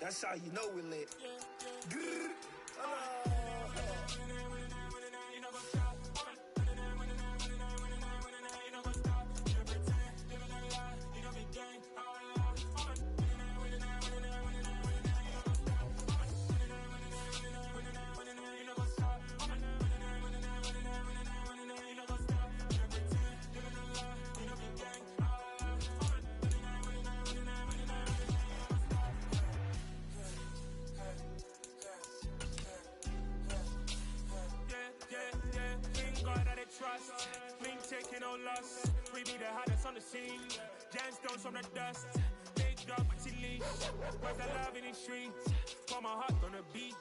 That's how you know we lit. Grrr. Trust, link taking no loss. We be the hottest on the scene. Gemstones from the dust. Big dog, pretty leash. Where's the love in the streets? For my heart on the beat.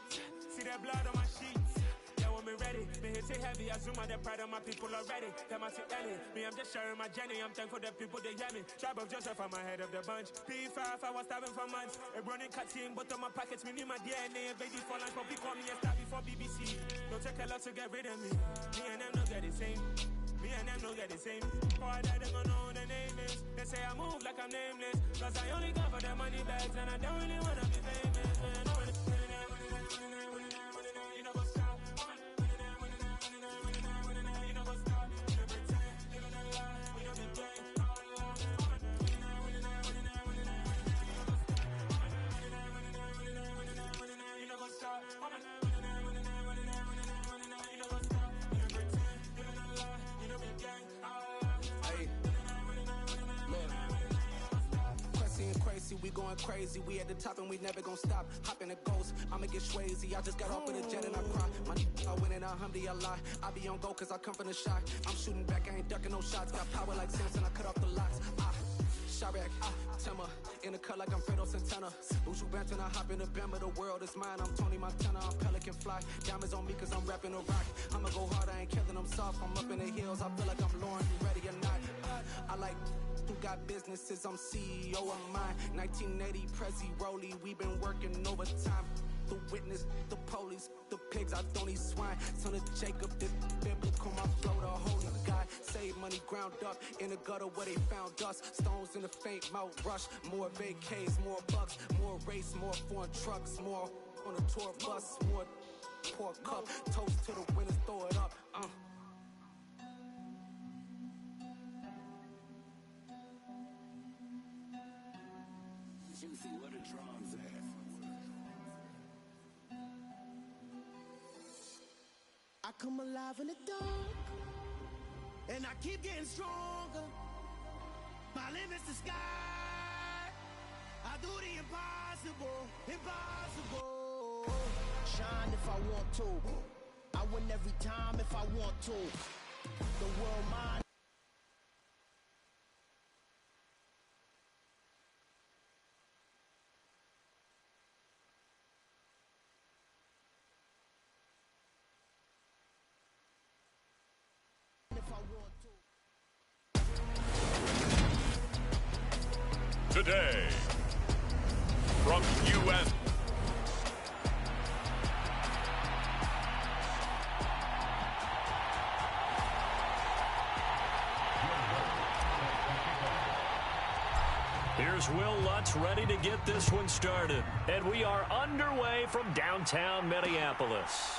See that blood on my sheets. Yeah, when we ready, me hit it heavy. I zoom out the pride of my people already. Them I see Ellie. Me, I'm just sharing my journey. I'm thankful that people they hear me. Tribe of Joseph, I'm ahead of the bunch. P5, I was starving for months. A running cut team, but on my pockets, me need my DNA. Baby for lunch, but call me a star before BBC. Don't take a lot to get rid of me. Me and them don't get the same. Me and them don't get the same. Boy, that they gonna know the name is. They say I move like I'm nameless. Cause I only come for the money bags and I don't really wanna be famous. Man, you know what's up. You know what's up. You know pretend. You know the lie. You know the game. You know what's up. We going crazy, we at the top and we never gonna stop. Hop in a ghost, I'ma get swayzy. I just got off with a jet and I cry. I win in a Humvee, I lie. I be on go cause I come from the shot. I'm shooting back, I ain't ducking no shots. Got power like Samson, I cut off the locks. Sharek, Timmer, in the cut like I'm Fredo Santana. Buju Banton, I hop in the Bama, the world is mine. I'm Tony Montana, I'm Pelican Fly. Diamonds on me cause I'm rapping a rock. I'ma go hard, I ain't killing them soft. I'm up in the hills, I feel like I'm Lauren, you ready or not. I like who got businesses, I'm CEO of mine. 1980 Prezi Rolly, we been working overtime. The witness, the police, the pigs, I don't eat swine. Son of Jacob, this biblical, my flow, the holy God. Save money ground up in the gutter where they found dust. Stones in the faint mouth rush. More vacays, more bucks, more race, more foreign trucks, more on a tour bus, more pour cup. Toast to the winners, throw it up. Juicy, what a drums at. I come alive in the dark, and I keep getting stronger. My limit's the sky. I do the impossible, impossible. Shine if I want to. I win every time if I want to. The world mine. Today, from UN. Here's Will Lutz ready to get this one started. And we are underway from downtown Minneapolis.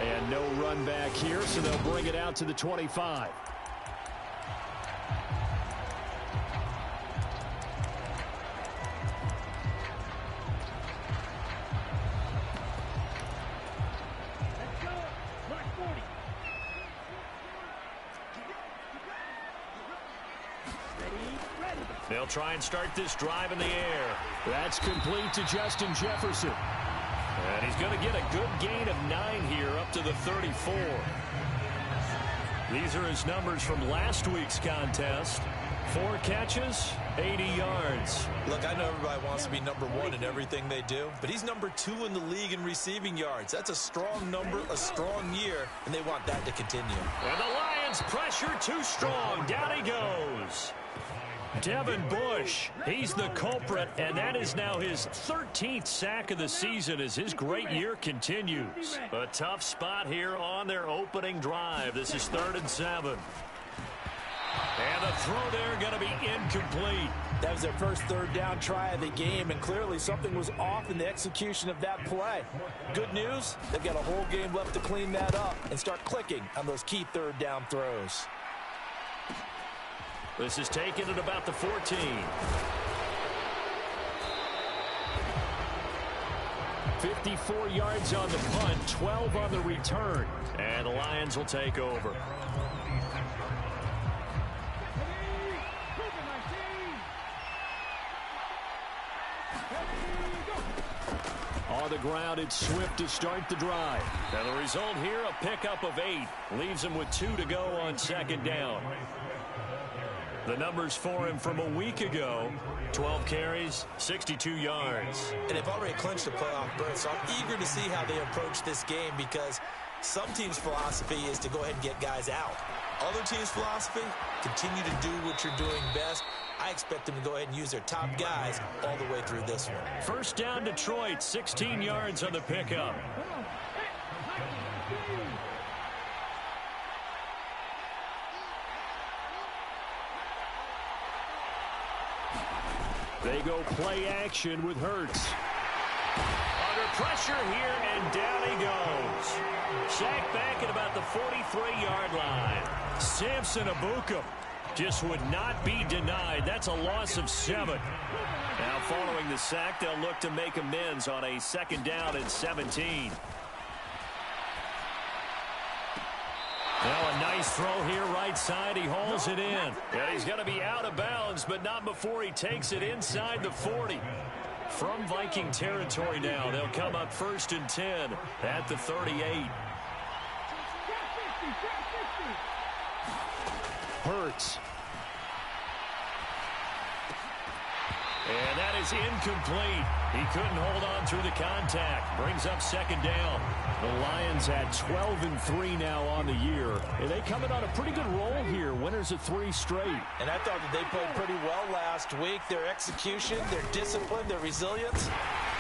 And no run back here, so they'll bring it out to the 25. They'll try and start this drive in the air. That's complete to Justin Jefferson. And he's going to get a good gain of 9 here up to the 34. These are his numbers from last week's contest. 4 catches, 80 yards. Look, I know everybody wants to be number 1 in everything they do, but he's number 2 in the league in receiving yards. That's a strong number, a strong year, and they want that to continue. And the Lions pressure too strong. Down he goes. Devin Bush, he's the culprit, and that is now his 13th sack of the season as his great year continues. A tough spot here on their opening drive. This is 3rd and 7. And the throw there going to be incomplete. That was their first third down try of the game, and clearly something was off in the execution of that play. Good news, they've got a whole game left to clean that up and start clicking on those key third down throws. This is taken at about the 14. 54 yards on the punt, 12 on the return. And the Lions will take over. On the ground, it's Swift to start the drive. And the result here, a pickup of 8. Leaves him with 2 to go on second down. The numbers for him from a week ago, 12 carries, 62 yards. And they've already clinched a playoff berth, so I'm eager to see how they approach this game because some teams' philosophy is to go ahead and get guys out. Other teams' philosophy, continue to do what you're doing best. I expect them to go ahead and use their top guys all the way through this one. First down, Detroit, 16 yards on the pickup. They go play action with Hurts. Under pressure here, and down he goes. Sacked back at about the 43-yard line. Samson Abuka just would not be denied. That's a loss of 7. Now following the sack, they'll look to make amends on a second down and 17. Now a nice throw here right side. He hauls it in. And he's going to be out of bounds, but not before he takes it inside the 40. From Viking territory now, they'll come up 1st and 10 at the 38. Hurts. And that is incomplete. He couldn't hold on through the contact. Brings up second down. The Lions at 12-3 now on the year. And they come in on a pretty good roll here. Winners of 3 straight. And I thought that they played pretty well last week. Their execution, their discipline, their resilience,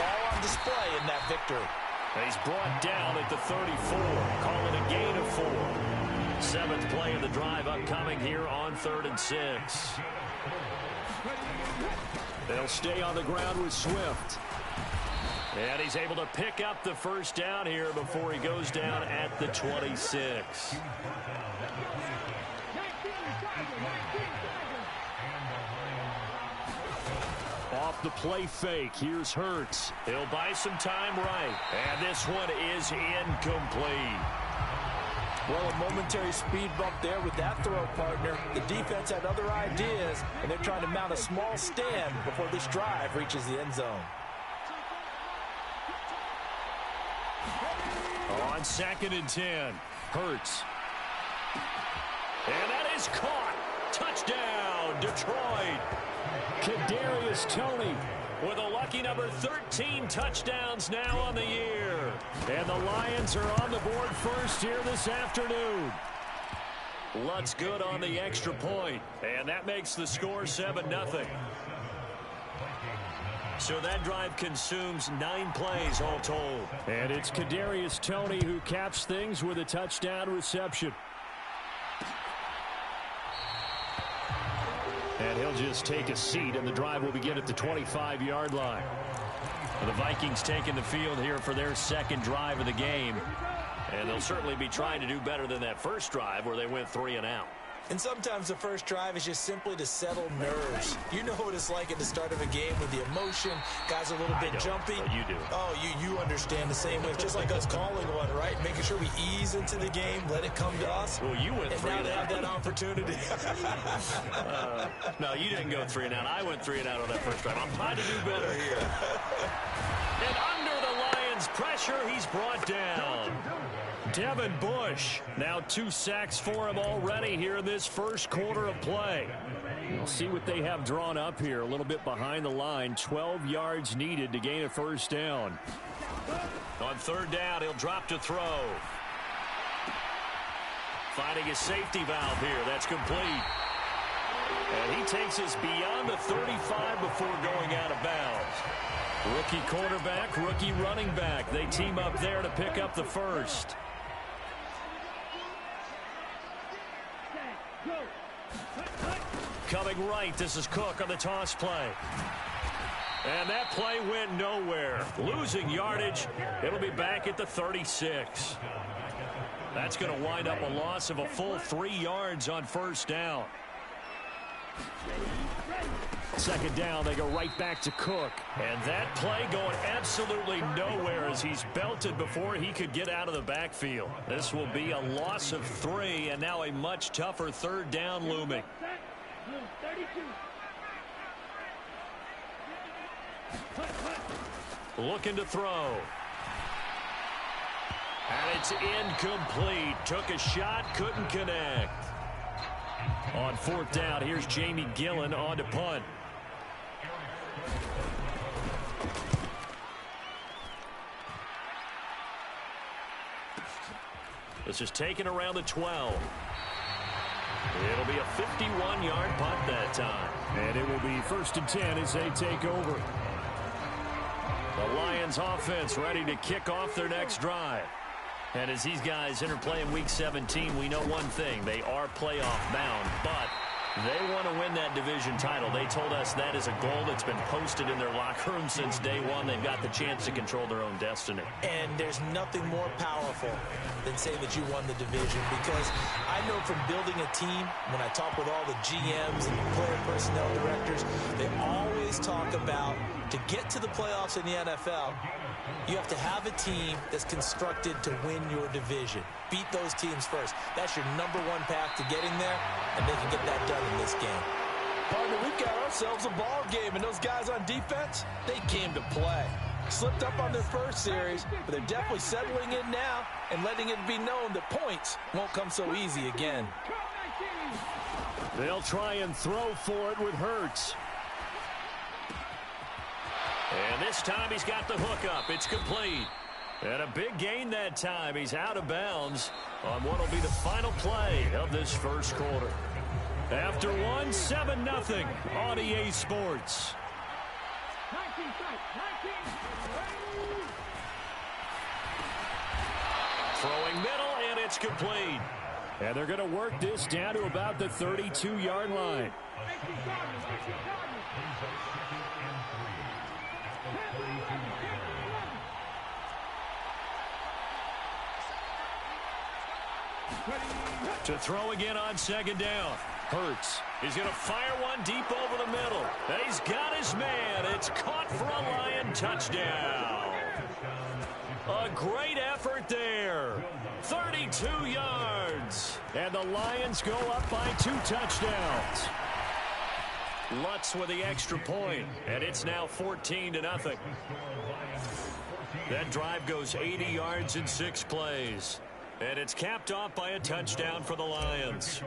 all on display in that victory. He's brought down at the 34. Call it a gain of 4. 7th play of the drive upcoming here on 3rd and 6. They'll stay on the ground with Swift. And he's able to pick up the first down here before he goes down at the 26. Off the play fake, here's Hurts. He'll buy some time right. And this one is incomplete. Well, a momentary speed bump there with that throw, partner. The defense had other ideas, and they're trying to mount a small stand before this drive reaches the end zone. On 2nd and 10, Hurts. And that is caught. Touchdown, Detroit. Kadarius Toney with a lucky number 13 touchdowns now on the year. And the Lions are on the board first here this afternoon. Lutz good on the extra point. And that makes the score 7-0. So that drive consumes 9 plays all told. And it's Kadarius Toney who caps things with a touchdown reception. And he'll just take a seat, and the drive will begin at the 25-yard line. The Vikings taking the field here for their 2nd drive of the game. And they'll certainly be trying to do better than that first drive where they went 3 and out. And sometimes the first drive is just simply to settle nerves. You know what it's like at the start of a game with the emotion. Guys are a little bit jumpy. But you do. Oh, you understand the same way. It's just like us calling one, right? Making sure we ease into the game, let it come to us. Well, you went 3 and and now out. they have that opportunity. No, you didn't go 3 and out. I went 3 and out on that first drive. I'm trying to do better here. And under the Lions' pressure, he's brought down. Devin Bush, now 2 sacks for him already here in this first quarter of play. We'll see what they have drawn up here. A little bit behind the line. 12 yards needed to gain a first down. On 3rd down, he'll drop to throw. Finding his safety valve here. That's complete. And he takes us beyond the 35 before going out of bounds. Rookie quarterback, rookie running back. They team up there to pick up the first. Coming wide right. This is Cook on the toss play. And that play went nowhere. Losing yardage. It'll be back at the 36. That's going to wind up a loss of a full 3 yards on first down. Second down, they go right back to Cook. And that play going absolutely nowhere as he's belted before he could get out of the backfield. This will be a loss of 3, and now a much tougher third down looming. Looking to throw. And it's incomplete. Took a shot, couldn't connect. On fourth down, here's Jamie Gillen on to punt. This is taken around the 12. It'll be a 51-yard punt that time. And it will be 1st and 10 as they take over. The Lions offense ready to kick off their next drive. And as these guys interplay in Week 17, we know one thing. They are playoff bound, but they want to win that division title. They told us that is a goal that's been posted in their locker room since day one. They've got the chance to control their own destiny. And there's nothing more powerful than saying that you won the division, because I know from building a team, when I talk with all the GMs and the player personnel directors, they always talk about, to get to the playoffs in the NFL, you have to have a team that's constructed to win your division. Beat those teams first. That's your #1 path to getting there, and they can get that done in this game. Partner, we've got ourselves a ball game, and those guys on defense, they came to play. Slipped up on their first series, but they're definitely settling in now and letting it be known that points won't come so easy again. They'll try and throw for it with Hurts. And this time he's got the hook up. It's complete. And a big gain that time. He's out of bounds on what will be the final play of this first quarter. After one, 7-0 on EA Sports. Throwing middle, and it's complete. And they're going to work this down to about the 32-yard line. To throw again on second down. Hurts. He's going to fire one deep over the middle. And he's got his man. It's caught for a Lion touchdown. A great effort there. 32 yards. And the Lions go up by 2 touchdowns. Lutz with the extra point, and it's now 14-0. That drive goes 80 yards in 6 plays. And it's capped off by a touchdown for the Lions.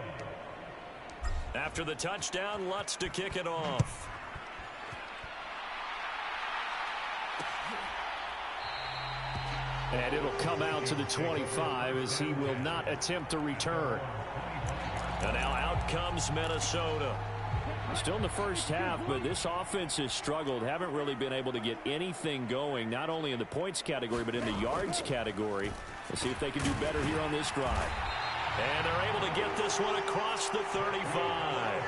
After the touchdown, Lutz to kick it off. And it'll come out to the 25 as he will not attempt to return. And now out comes Minnesota. Still in the first half, but this offense has struggled. Haven't really been able to get anything going, not only in the points category, but in the yards category. Let's see if they can do better here on this drive. And they're able to get this one across the 35.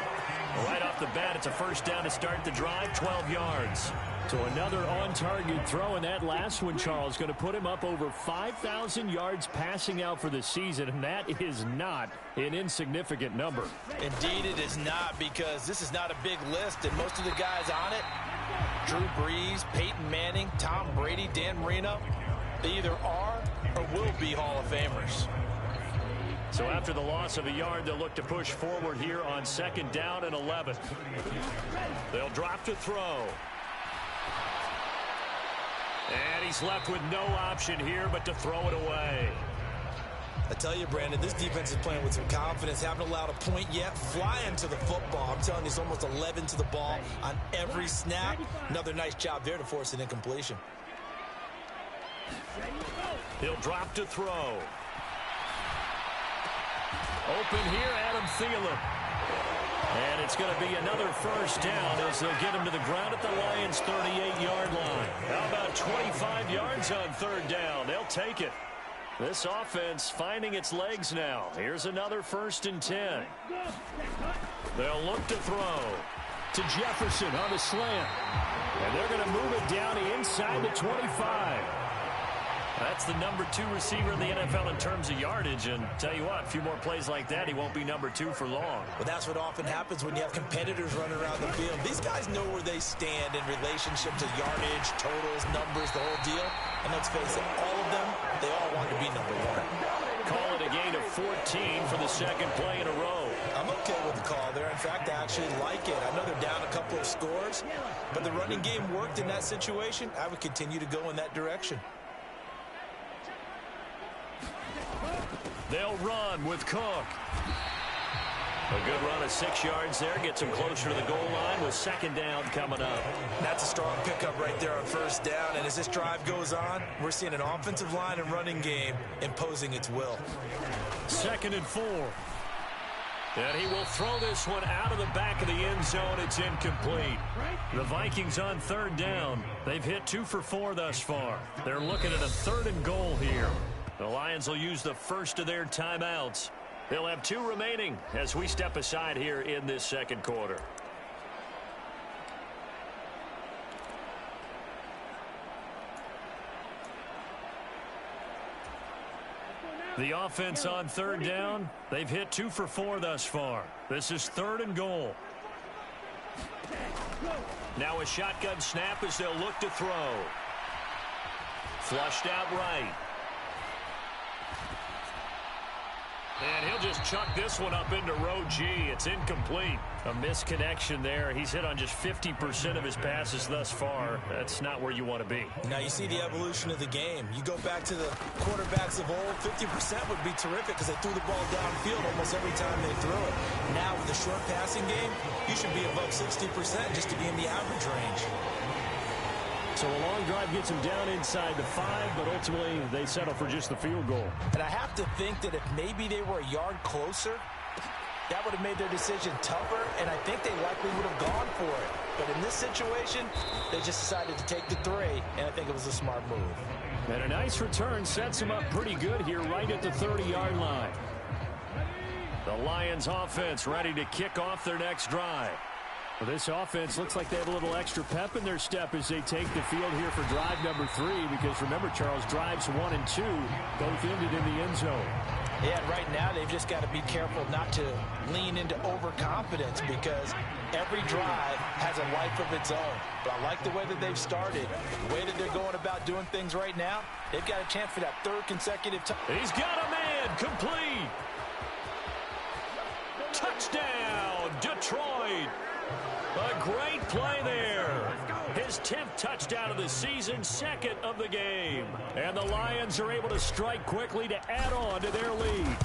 Right off the bat, it's a first down to start the drive, 12 yards. So another on-target throw, and that last one, Charles, going to put him up over 5,000 yards passing out for the season, and that is not an insignificant number. Indeed it is not, because this is not a big list, and most of the guys on it, Drew Brees, Peyton Manning, Tom Brady, Dan Marino, they either are or will be Hall of Famers. So after the loss of a yard, they'll look to push forward here on second down and 11. They'll drop to throw. And he's left with no option here but to throw it away. I tell you, Brandon, this defense is playing with some confidence. Haven't allowed a point yet. Flying to the football. I'm telling you, it's almost 11 to the ball on every snap. Another nice job there to force an incompletion. He'll drop to throw. Open here, Adam Thielen. And it's going to be another first down as they'll get him to the ground at the Lions' 38-yard line. How about 25 yards on third down? They'll take it. This offense finding its legs now. Here's another 1st and 10. They'll look to throw to Jefferson on the slant. And they're going to move it down inside the 25. That's the number 2 receiver in the NFL in terms of yardage. And tell you what, a few more plays like that, he won't be number 2 for long. Well, that's what often happens when you have competitors running around the field. These guys know where they stand in relationship to yardage, totals, numbers, the whole deal. And let's face it, all of them, they all want to be number 1. Call it a gain of 14 for the second play in a row. I'm okay with the call there. In fact, I actually like it. I know they're down a couple of scores, but the running game worked in that situation. I would continue to go in that direction. They'll run with Cook. A good run of 6 yards there. Gets him closer to the goal line with second down coming up. That's a strong pickup right there on first down. And as this drive goes on, we're seeing an offensive line and running game imposing its will. 2nd and 4. And he will throw this one out of the back of the end zone. It's incomplete. The Vikings on 3rd down. They've hit 2 for 4 thus far. They're looking at a 3rd and goal here. The Lions will use the first of their timeouts. They'll have 2 remaining as we step aside here in this second quarter. The offense on 3rd down. They've hit 2 for 4 thus far. This is 3rd and goal. Now a shotgun snap as they'll look to throw. Flushed out right. And he'll just chuck this one up into row G. It's incomplete. A misconnection there. He's hit on just 50% of his passes thus far. That's not where you want to be. Now you see the evolution of the game. You go back to the quarterbacks of old, 50% would be terrific because they threw the ball downfield almost every time they threw it. Now with the short passing game, you should be above 60% just to be in the average range. So a long drive gets them down inside the 5, but ultimately they settle for just the field goal. And I have to think that if maybe they were a yard closer, that would have made their decision tougher, and I think they likely would have gone for it. But in this situation, they just decided to take the 3, and I think it was a smart move. And a nice return sets them up pretty good here right at the 30-yard line. The Lions offense ready to kick off their next drive. Well, this offense looks like they have a little extra pep in their step as they take the field here for drive number 3. Because remember, Charles, drives 1 and 2 both ended in the end zone. Yeah, right now they've just got to be careful not to lean into overconfidence because every drive has a life of its own. But I like the way that they've started, the way that they're going about doing things right now. They've got a chance for that 3rd consecutive time. He's got a man complete. Touchdown, Detroit. A great play there. His 10th touchdown of the season, 2nd of the game. And the Lions are able to strike quickly to add on to their lead.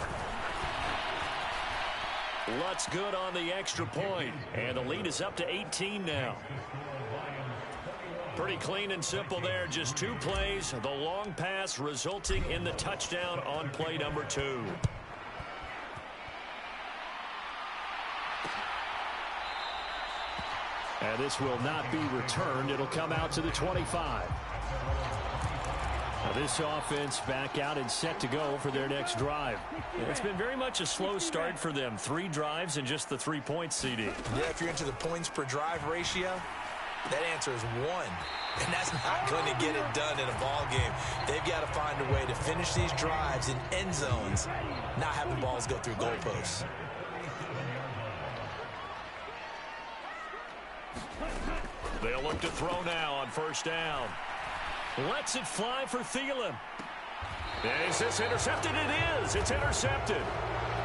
Lutz good on the extra point. And the lead is up to 18 now. Pretty clean and simple there. Just 2 plays. The long pass resulting in the touchdown on play number 2. And this will not be returned. It'll come out to the 25. Now this offense back out and set to go for their next drive. It's been very much a slow start for them. 3 drives and just the 3 points, CD. Yeah, if you're into the points per drive ratio, that answer is 1. And that's not going to get it done in a ball game. They've got to find a way to finish these drives in end zones, not having balls go through goalposts. They'll look to throw now on first down. Lets it fly for Thielen. Is this intercepted? It is. It's intercepted.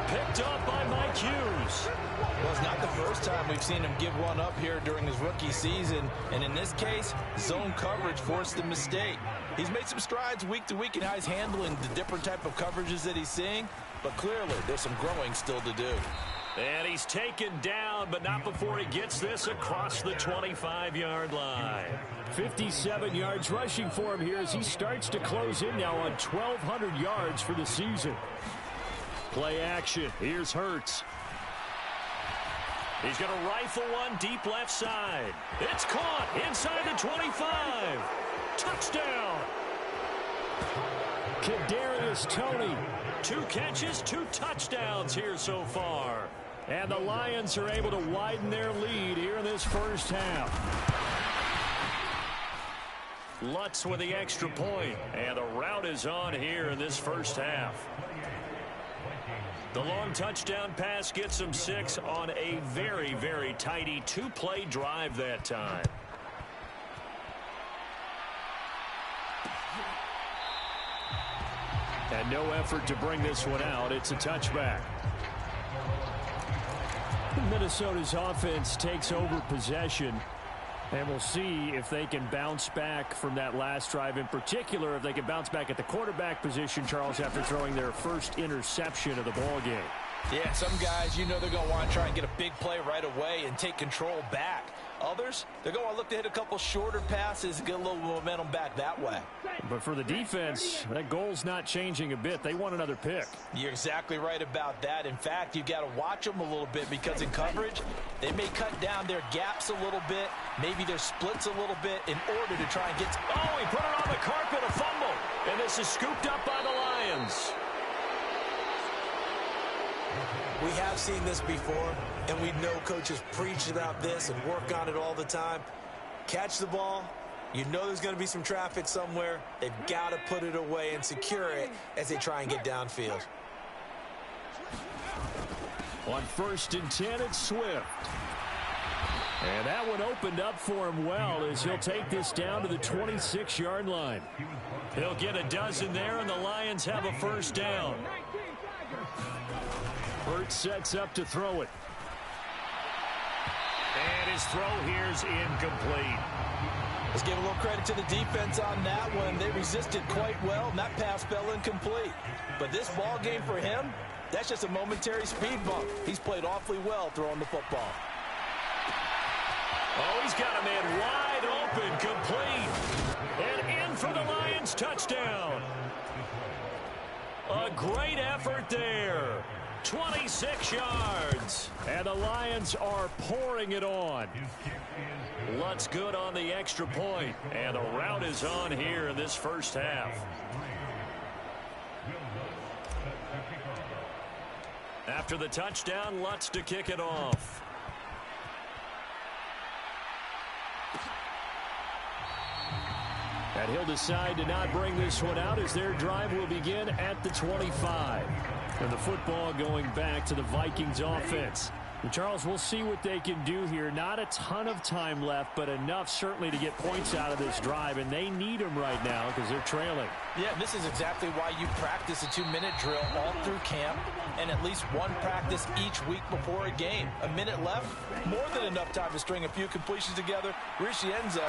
Picked up by Mike Hughes. Well, it's not the first time we've seen him give one up here during his rookie season. And in this case, zone coverage forced the mistake. He's made some strides week to week in how he's handling the different type of coverages that he's seeing. But clearly, there's some growing still to do. And he's taken down, but not before he gets this across the 25-yard line. 57 yards rushing for him here as he starts to close in now on 1,200 yards for the season. Play action. Here's Hurts. He's going to rifle one deep left side. It's caught inside the 25. Touchdown. Kadarius Toney. 2 catches, 2 touchdowns here so far. And the Lions are able to widen their lead here in this first half. Lutz with the extra point, and the rout is on here in this first half. The long touchdown pass gets them 6 on a very, very tidy 2-play drive that time. And no effort to bring this one out. It's a touchback. Minnesota's offense takes over possession. And we'll see if they can bounce back from that last drive, in particular, if they can bounce back at the quarterback position, Charles, after throwing their first interception of the ball game. Yeah, some guys, you know they're going to want to try and get a big play right away and take control back. Others, they're going to look to hit a couple shorter passes and get a little momentum back that way. But for the defense, that goal's not changing a bit. They want another pick. You're exactly right about that. In fact, you've got to watch them a little bit because in coverage, they may cut down their gaps a little bit, maybe their splits a little bit in order to try and get... Oh, he put it on the carpet, a fumble. And this is scooped up by the Lions. We have seen this before, and we know coaches preach about this and work on it all the time. Catch the ball. You know there's going to be some traffic somewhere. They've got to put it away and secure it as they try and get downfield. On 1st and 10, it's Swift. And that one opened up for him well as he'll take this down to the 26-yard line. He'll get a dozen there, and the Lions have a first down. Burt sets up to throw it. And his throw here's incomplete. Let's give a little credit to the defense on that one. They resisted quite well, and that pass fell incomplete. But this ball game for him, that's just a momentary speed bump. He's played awfully well throwing the football. Oh, he's got a man wide open, complete. And in for the Lions touchdown. A great effort there. 26 yards. And the Lions are pouring it on. Lutz good on the extra point. And the rout is on here in this first half. After the touchdown, Lutz to kick it off. And he'll decide to not bring this one out as their drive will begin at the 25. And the football going back to the Vikings offense. And Charles, we'll see what they can do here. Not a ton of time left, but enough certainly to get points out of this drive. And they need them right now because they're trailing. Yeah, this is exactly why you practice a 2-minute drill all through camp and at least one practice each week before a game. A minute left, more than enough time to string a few completions together, reach the end zone.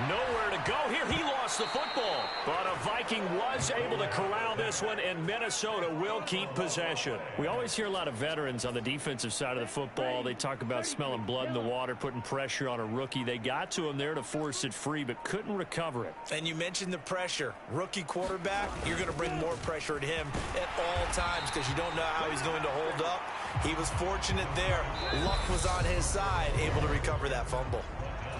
Nowhere to go here. He lost the football. But a Viking was able to corral this one, and Minnesota will keep possession. We always hear a lot of veterans on the defensive side of the football. They talk about smelling blood in the water, putting pressure on a rookie. They got to him there to force it free, but couldn't recover it. And you mentioned the pressure. Rookie quarterback, you're going to bring more pressure at him at all times because you don't know how he's going to hold up. He was fortunate there. Luck was on his side, able to recover that fumble.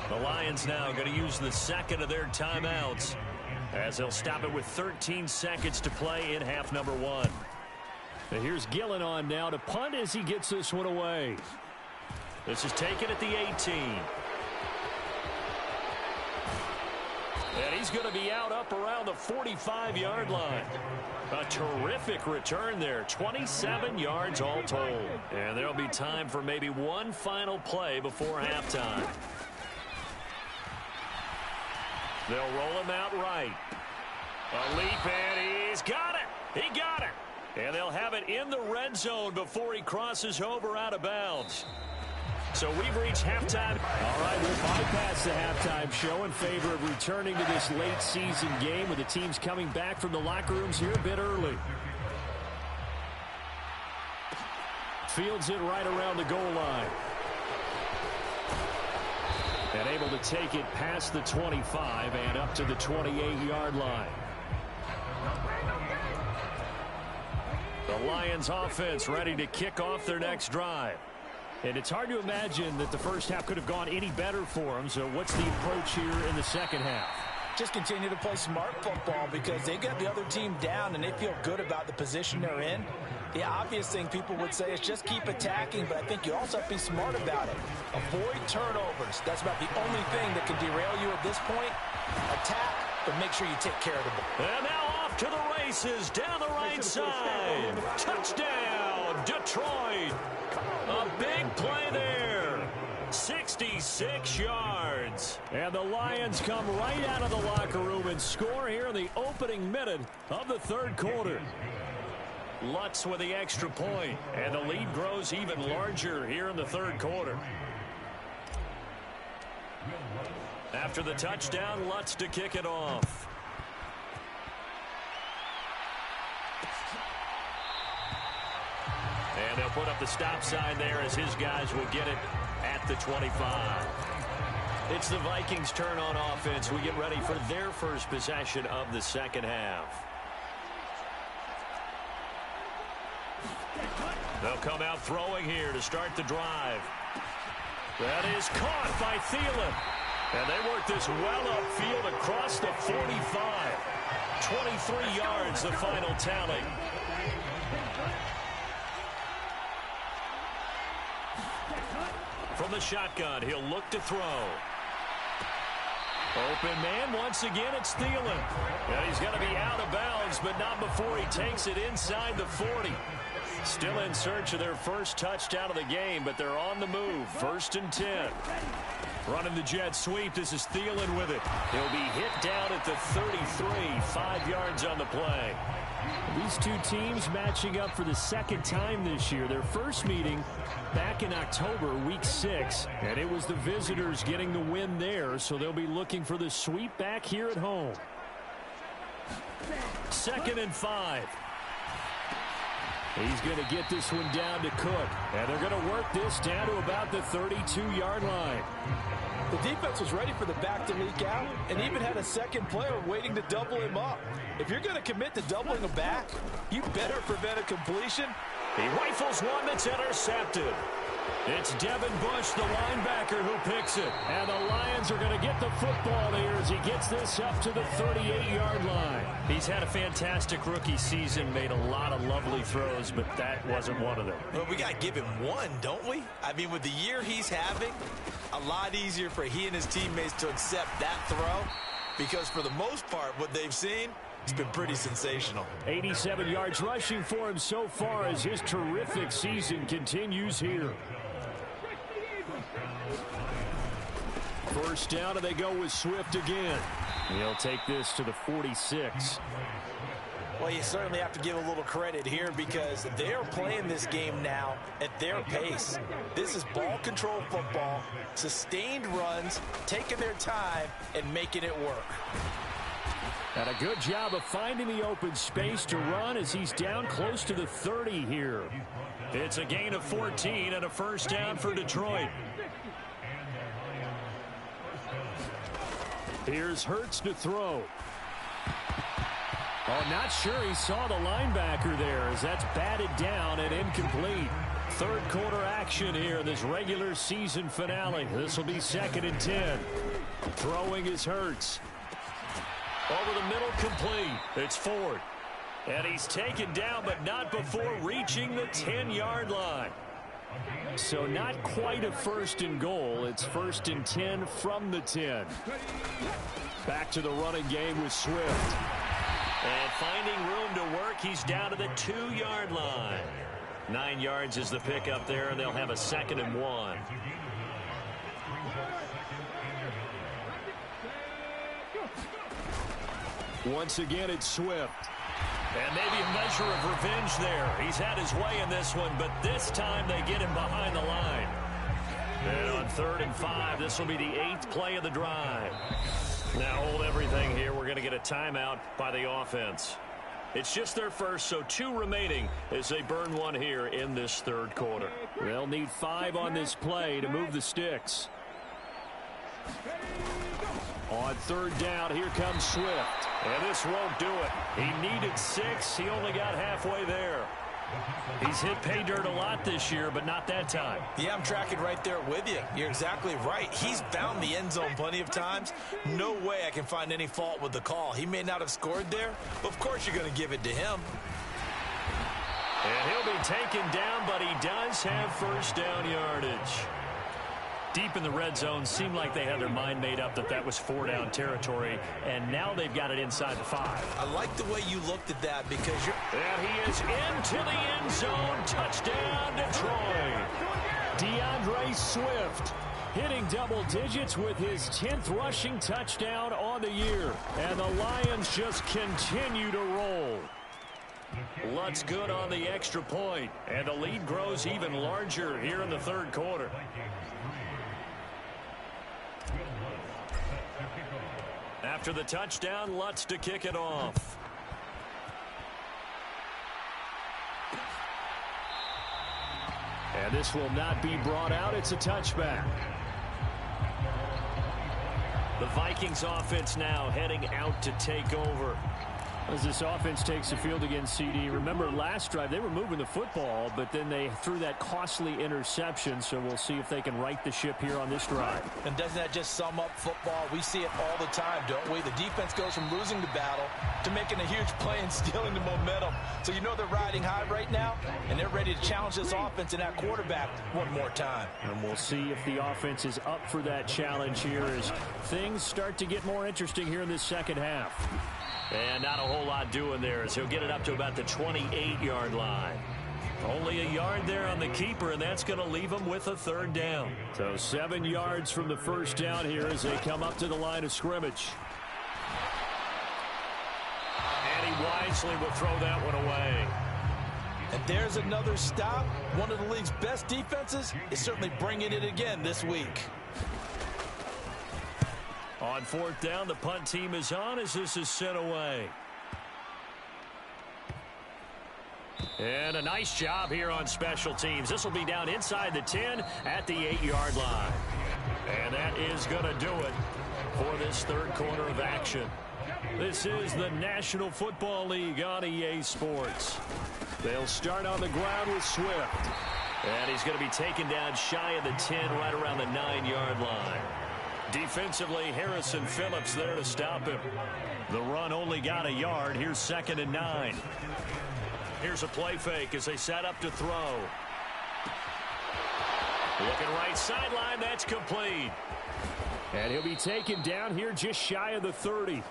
The Lions now going to use the second of their timeouts as they'll stop it with 13 seconds to play in half number 1. And here's Gillen on now to punt as he gets this one away. This is taken at the 18. And he's going to be out up around the 45-yard line. A terrific return there. 27 yards all told. And there'll be time for maybe one final play before halftime. They'll roll him out right. A leap, and he's got it. He got it. And they'll have it in the red zone before he crosses over out of bounds. So we've reached halftime. All right, we'll bypass the halftime show in favor of returning to this late season game with the teams coming back from the locker rooms here a bit early. Fields it right around the goal line. And able to take it past the 25 and up to the 28-yard line. The Lions offense ready to kick off their next drive. And it's hard to imagine that the first half could have gone any better for them. So what's the approach here in the second half? Just continue to play smart football because they got the other team down and they feel good about the position they're in. The obvious thing people would say is just keep attacking, but I think you also have to be smart about it. Avoid turnovers. That's about the only thing that can derail you at this point. Attack, but make sure you take care of the ball. And now off to the races down the right side. Touchdown, Detroit. A big play there. 66 yards. And the Lions come right out of the locker room and score here in the opening minute of the third quarter. Lutz with the extra point, and the lead grows even larger here in the third quarter. After the touchdown, Lutz to kick it off. And they'll put up the stop sign there as his guys will get it at the 25. It's the Vikings' turn on offense. We get ready for their first possession of the second half. They'll come out throwing here to start the drive. That is caught by Thielen. And they work this well upfield across the 45. 23 yards, the final tally. From the shotgun, he'll look to throw. Open man, once again, it's Thielen. And he's going to be out of bounds, but not before he takes it inside the 40. Still in search of their first touchdown of the game, but they're on the move. 1st and 10. Running the jet sweep. This is Thielen with it. He'll be hit down at the 33. 5 yards on the play. These two teams matching up for the second time this year. Their first meeting back in October, week 6. And it was the visitors getting the win there, so they'll be looking for the sweep back here at home. 2nd and 5. He's going to get this one down to Cook. And they're going to work this down to about the 32-yard line. The defense was ready for the back to leak out and even had a second player waiting to double him up. If you're going to commit to doubling a back, you better prevent a completion. He rifles one that's intercepted. It's Devin Bush, the linebacker, who picks it. And the Lions are going to get the football here as he gets this up to the 38-yard line. He's had a fantastic rookie season, made a lot of lovely throws, but that wasn't one of them. Well, we got to give him one, don't we? I mean, with the year he's having, a lot easier for he and his teammates to accept that throw because for the most part, what they've seen, it's been pretty sensational. 87 yards rushing for him so far as his terrific season continues here. First down, and they go with Swift again. He'll take this to the 46. Well, you certainly have to give a little credit here because they're playing this game now at their pace. This is ball control football, sustained runs, taking their time, and making it work. And a good job of finding the open space to run as he's down close to the 30 here. It's a gain of 14 and a first down for Detroit. Here's Hurts to throw. Oh, not sure he saw the linebacker there as that's batted down and incomplete. Third quarter action here in this regular season finale. This will be 2nd and 10. Throwing is Hurts. Over the middle, complete. It's Ford. And he's taken down, but not before reaching the 10-yard line. So not quite a 1st and goal. It's 1st and 10 from the 10. Back to the running game with Swift. And finding room to work, he's down to the 2-yard line. 9 yards is the pickup there, and they'll have a 2nd and 1. Once again, it's Swift. And maybe a measure of revenge there. He's had his way in this one, but this time they get him behind the line. And on 3rd and 5, this will be the 8th play of the drive. Now hold everything here. We're going to get a timeout by the offense. It's just their first, so 2 remaining as they burn one here in this third quarter. They'll need 5 on this play to move the sticks. On 3rd down, here comes Swift. And this won't do it. He needed 6. He only got halfway there. He's hit pay dirt a lot this year, but not that time. Yeah, I'm tracking right there with you. You're exactly right. He's found the end zone plenty of times. No way I can find any fault with the call. He may not have scored there, but of course you're going to give it to him. And he'll be taken down, but he does have first down yardage. Deep in the red zone, seemed like they had their mind made up that that was 4-down territory, and now they've got it inside the 5. I like the way you looked at that because you're... And he is into the end zone. Touchdown, Detroit. DeAndre Swift hitting double digits with his 10th rushing touchdown on the year. And the Lions just continue to roll. Lutz good on the extra point, and the lead grows even larger here in the third quarter. After the touchdown, Lutz to kick it off. And this will not be brought out. It's a touchback. The Vikings offense now heading out to take over. As this offense takes the field against CD, remember last drive they were moving the football, but then they threw that costly interception, so we'll see if they can right the ship here on this drive. And doesn't that just sum up football? We see it all the time, don't we? The defense goes from losing the battle to making a huge play and stealing the momentum. So you know they're riding high right now, and they're ready to challenge this offense and that quarterback one more time. And we'll see if the offense is up for that challenge here as things start to get more interesting here in this second half. And not a whole lot doing there as he'll get it up to about the 28-yard line. Only a yard there on the keeper, and that's going to leave him with a third down. So 7 yards from the first down here as they come up to the line of scrimmage. And he wisely will throw that one away. And there's another stop. One of the league's best defenses is certainly bringing it again this week. On fourth down, the punt team is on as this is sent away. And a nice job here on special teams. This will be down inside the 10 at the 8-yard line. And that is going to do it for this third quarter of action. This is the National Football League on EA Sports. They'll start on the ground with Swift. And he's going to be taken down shy of the 10, right around the 9-yard line. Defensively, Harrison Phillips there to stop him. The run only got a yard. Here's 2nd and 9. Here's a play fake as they set up to throw. Looking right sideline. That's complete. And he'll be taken down here just shy of the 30.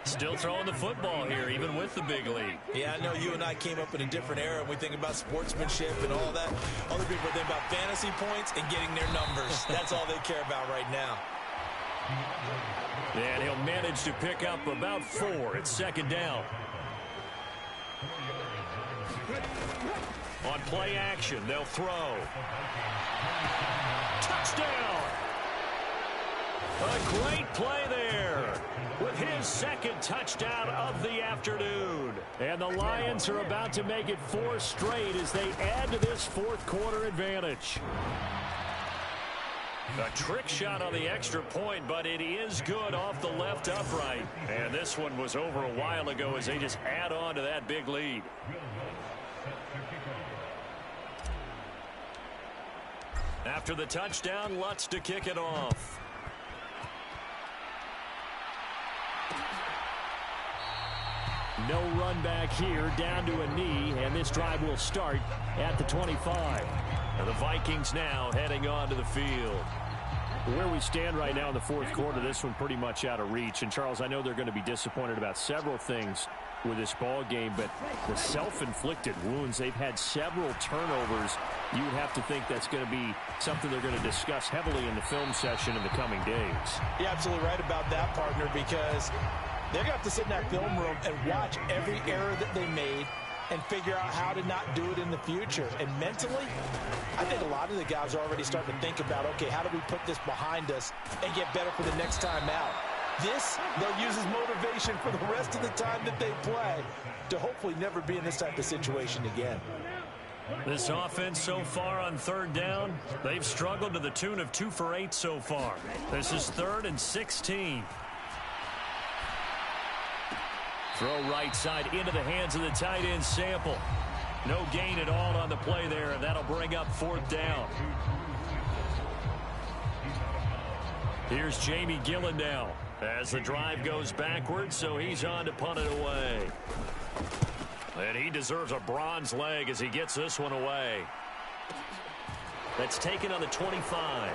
Still throwing the football here, even with the big lead. Yeah, I know you and I came up in a different era, and we think about sportsmanship and all that. Other people think about fantasy points and getting their numbers. That's all they care about right now. And he'll manage to pick up about 4. It's 2nd down. On play action, they'll throw. Touchdown! A great play there with his 2nd touchdown of the afternoon. And the Lions are about to make it 4 straight as they add to this fourth quarter advantage. A trick shot on the extra point, but it is good off the left upright. And this one was over a while ago as they just add on to that big lead. After the touchdown, Lutz to kick it off. No run back here, down to a knee, and this drive will start at the 25. And the Vikings now heading on to the field. Where we stand right now in the fourth quarter, this one pretty much out of reach. And, Charles, I know they're going to be disappointed about several things with this ball game, but the self-inflicted wounds, they've had several turnovers. You would have to think that's going to be something they're going to discuss heavily in the film session in the coming days. You're absolutely right about that, partner, because they're going to have to sit in that film room and watch every error that they made and figure out how to not do it in the future. And mentally, I think a lot of the guys are already starting to think about, okay, how do we put this behind us and get better for the next time out? This, they'll use as motivation for the rest of the time that they play to hopefully never be in this type of situation again. This offense so far on 3rd down, they've struggled to the tune of 2 for 8 so far. This is 3rd and 16. Throw right side into the hands of the tight end Sample. No gain at all on the play there, and that'll bring up 4th down. Here's Jamie Gillen now as the drive goes backwards, so he's on to punt it away. And he deserves a bronze leg as he gets this one away. That's taken on the 25.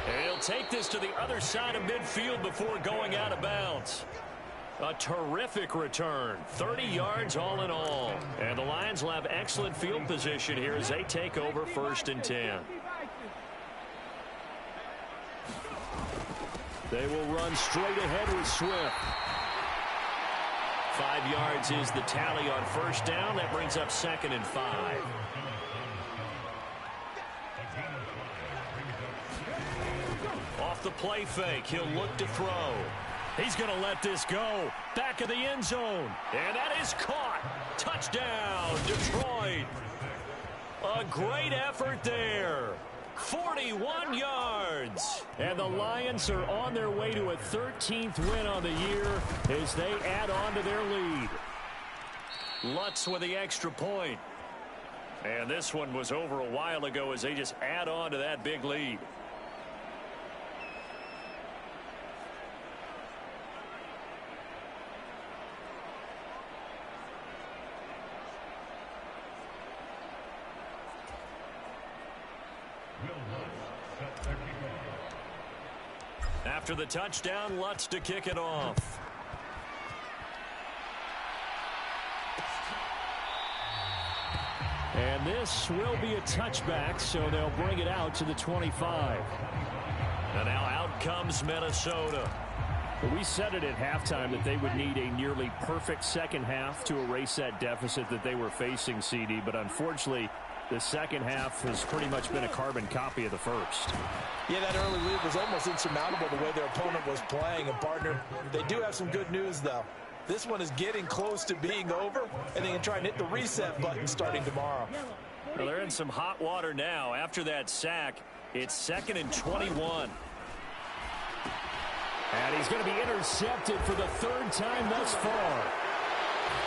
And he'll take this to the other side of midfield before going out of bounds. A terrific return. 30 yards all in all. And the Lions will have excellent field position here as they take over 1st and 10. They will run straight ahead with Swift. 5 yards is the tally on 1st down. That brings up 2nd and 5. Off the play fake, he'll look to throw. He's going to let this go. Back of the end zone. And that is caught. Touchdown, Detroit. A great effort there. 41 yards. And the Lions are on their way to a 13th win on the year as they add on to their lead. Lutz with the extra point. And this one was over a while ago as they just add on to that big lead. After the touchdown, Lutz to kick it off. And this will be a touchback, so they'll bring it out to the 25. And now out comes Minnesota. Well, we said it at halftime that they would need a nearly perfect second half to erase that deficit that they were facing, CD, but unfortunately, the second half has pretty much been a carbon copy of the first. Yeah, that early lead was almost insurmountable the way their opponent was playing. And, partner, they do have some good news, though. This one is getting close to being over, and they can try and hit the reset button starting tomorrow. Well, they're in some hot water now. After that sack, it's 2nd and 21. And he's going to be intercepted for the 3rd time thus far.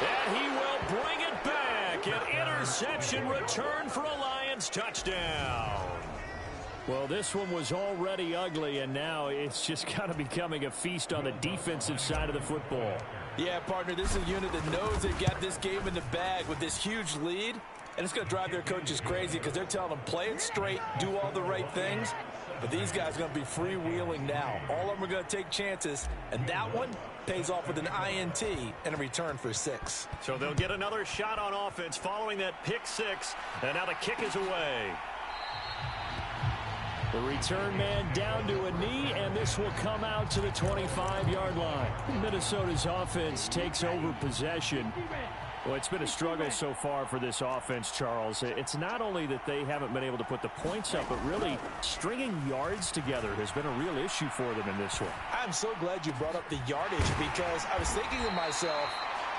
And he will bring it back. An interception return for a Lions touchdown. Well, this one was already ugly, and now it's just kind of becoming a feast on the defensive side of the football. Yeah, partner, this is a unit that knows they've got this game in the bag with this huge lead, and it's going to drive their coaches crazy because they're telling them play it straight, do all the right things. But these guys are going to be freewheeling now. All of them are going to take chances, and that one pays off with an INT and a return for 6. So they'll get another shot on offense following that pick 6, and now the kick is away. The return man down to a knee, and this will come out to the 25-yard line. Minnesota's offense takes over possession. Well, it's been a struggle so far for this offense, Charles. It's not only that they haven't been able to put the points up, but really stringing yards together has been a real issue for them in this one. I'm so glad you brought up the yardage because I was thinking to myself,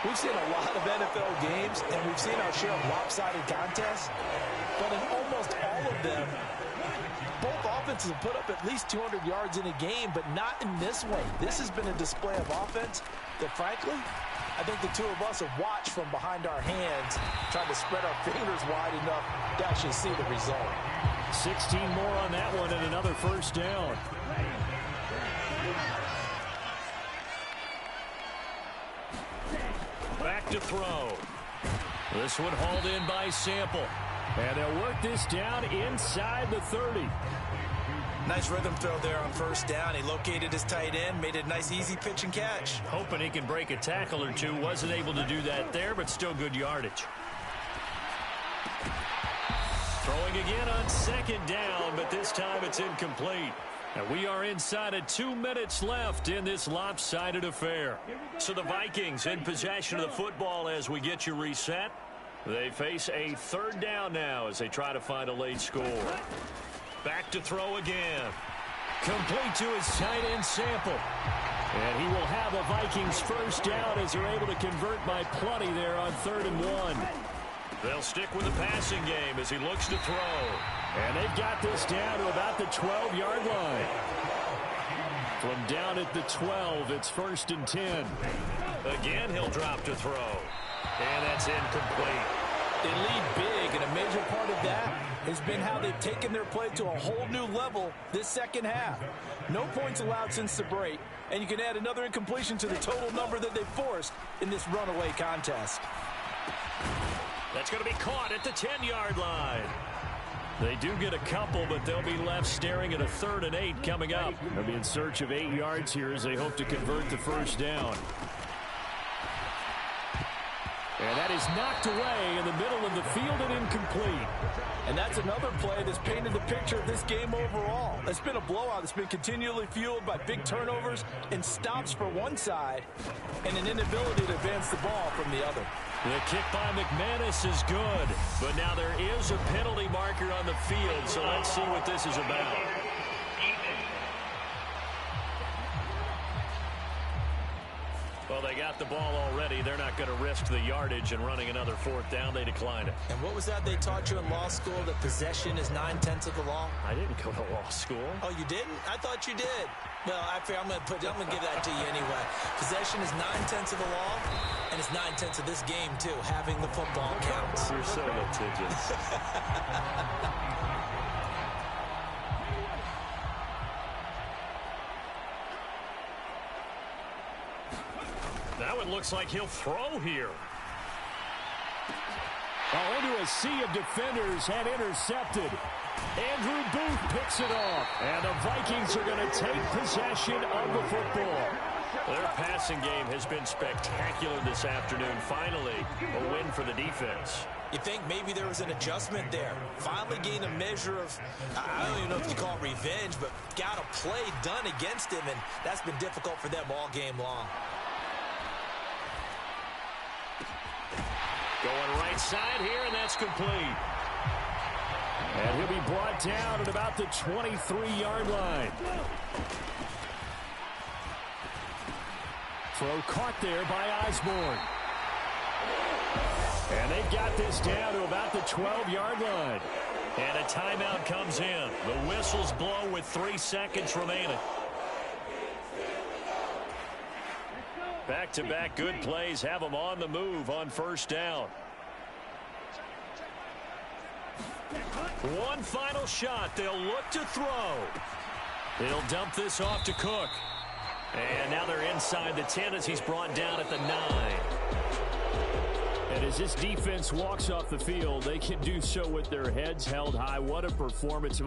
we've seen a lot of NFL games, and we've seen our share of lopsided contests, but in almost all of them, both offenses have put up at least 200 yards in a game, but not in this one. This has been a display of offense that, frankly, I think the two of us have watched from behind our hands, trying to spread our fingers wide enough to actually see the result. 16 more on that one and another 1st down. Back to throw. This one hauled in by Sample. And they'll work this down inside the 30. Nice rhythm throw there on 1st down. He located his tight end, made it a nice easy pitch and catch. Hoping he can break a tackle or two. Wasn't able to do that there, but still good yardage. Throwing again on 2nd down, but this time it's incomplete. And we are inside of 2 minutes left in this lopsided affair. So the Vikings in possession of the football as we get you reset. They face a 3rd down now as they try to find a late score. Back to throw again. Complete to his tight end Sample. And he will have a Vikings 1st down as they're able to convert by plenty there on 3rd and 1. They'll stick with the passing game as he looks to throw. And they've got this down to about the 12-yard line. From down at the 12, it's 1st and 10. Again, he'll drop to throw. And that's incomplete. They lead big, and a major part of that has been how they've taken their play to a whole new level this second half. No points allowed since the break, and you can add another incompletion to the total number that they've forced in this runaway contest. That's going to be caught at the 10-yard line. They do get a couple, but they'll be left staring at a 3rd and 8 coming up. They'll be in search of 8 yards here as they hope to convert the first down. And that is knocked away in the middle of the field and incomplete. And that's another play that's painted the picture of this game overall. It's been a blowout that's been continually fueled by big turnovers and stops for one side and an inability to advance the ball from the other. The kick by McManus is good, but now there is a penalty marker on the field, so let's see what this is about. Well, they got the ball already. They're not going to risk the yardage and running another 4th down. They decline it. And what was that they taught you in law school, that possession is 9/10 of the law? I didn't go to law school. Oh, you didn't? I thought you did. Well, I'm going to give that to you anyway. Possession is 9/10 of the law, and it's 9/10 of this game, too. Having the football counts. You're so litigious. Now it looks like he'll throw here. Oh, into a sea of defenders and intercepted. Andrew Booth picks it off. And the Vikings are going to take possession of the football. Their passing game has been spectacular this afternoon. Finally, a win for the defense. You think maybe there was an adjustment there. Finally gained a measure of, I don't even know if you call it revenge, but got a play done against him, and that's been difficult for them all game long. Going right side here, and that's complete. And he'll be brought down at about the 23-yard line. Throw caught there by Osborne. And they've got this down to about the 12-yard line. And a timeout comes in. The whistles blow with 3 seconds remaining. Back-to-back good plays have them on the move on 1st down. One final shot. They'll look to throw. They'll dump this off to Cook. And now they're inside the 10 as he's brought down at the 9. And as this defense walks off the field, they can do so with their heads held high. What a performance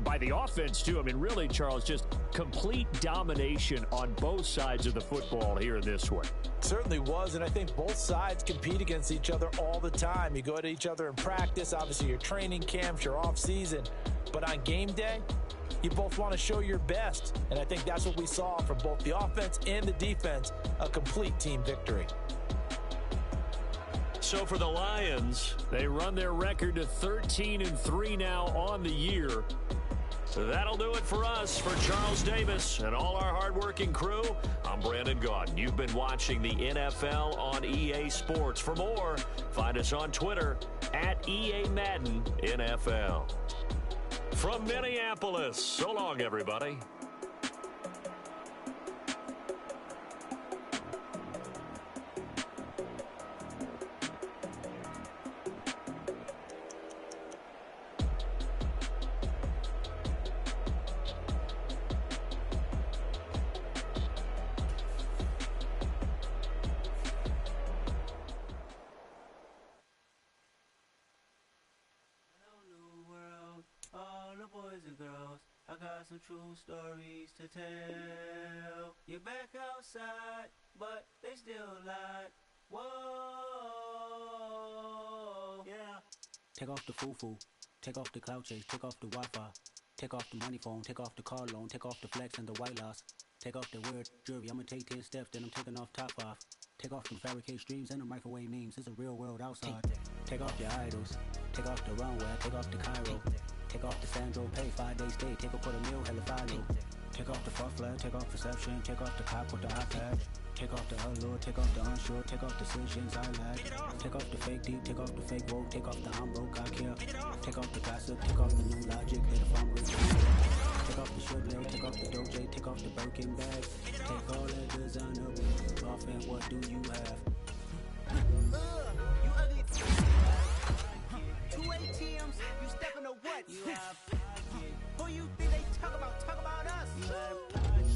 by the offense, too. I mean, really, Charles, just complete domination on both sides of the football here in this one. Certainly was, and I think both sides compete against each other all the time. You go to each other in practice, obviously your training camps, your off-season. But on game day, you both want to show your best. And I think that's what we saw from both the offense and the defense, a complete team victory. So for the Lions, they run their record to 13-3 now on the year. So that'll do it for us. For Charles Davis and all our hardworking crew, I'm Brandon Gaudin. You've been watching the NFL on EA Sports. For more, find us on Twitter at EA Madden NFL. From Minneapolis, so long, everybody. Some true stories to tell. You're back outside, but they still lied. Whoa, yeah. Take off the foo-foo, take off the cloud chase, take off the Wi-Fi, take off the money phone, take off the car loan, take off the flex and the white loss, take off the weird jewelry. I'ma take 10 steps, then I'm taking off top 5. Take off the fabricate streams and the microwave memes. It's a real world outside. Take off your idols, take off the runway, take off the Cairo. Take off the Sandro, pay 5 days stay, take up for the meal, hella follow. Take off the fuck flag, take off perception, take off the cop with the iPad. Take off the allure, take off the unsure, take off decisions I lack. Take off the fake deep, take off the fake woke, take off the I'm broke, I care. Take off the gossip, take off the new logic, hit if I'm rich. Take off the shirt, Lil, take off the Doja, take off the Birkin bag. Take all that designer weave off, and what do you have? You ugly. 2 ATMs, you stepping to what? You out of pocket. Who you think they talk about? Talk about us. You out of pocket.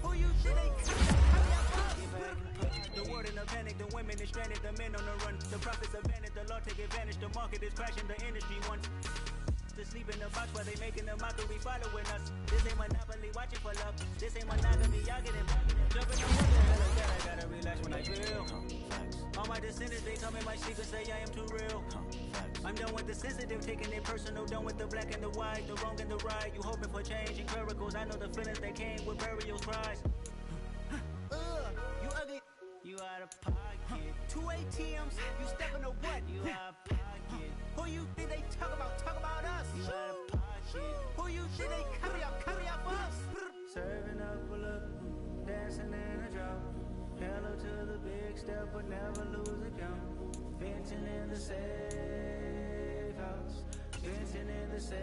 Who you think they copy us? The world in a panic, the women is stranded, the men on the run. The profits abandoned, the law take advantage, the market is crashing, the industry wants to sleep in the box while they making a mockery following us. This ain't monopoly, watching for love. This ain't monogamy, y'all getting jumping on what the hell is that? I gotta relax when I feel. All my descendants, they come in my sleep and say I am too real. I'm done with the sensitive, taking it personal, done with the black and the white, the wrong and the right. You hoping for change and miracles, I know the feelings that came with burial cries. You ugly. You out of pocket. 2 ATMs, you stepping to what? You out of pocket. Who you think they talk about? Talk about us. You out of pocket. Who you think they copy up us? Serving up a look, dancing in a drop. Hello to the big step, but never lose a count. Venting in the safe house. Venting in the safe.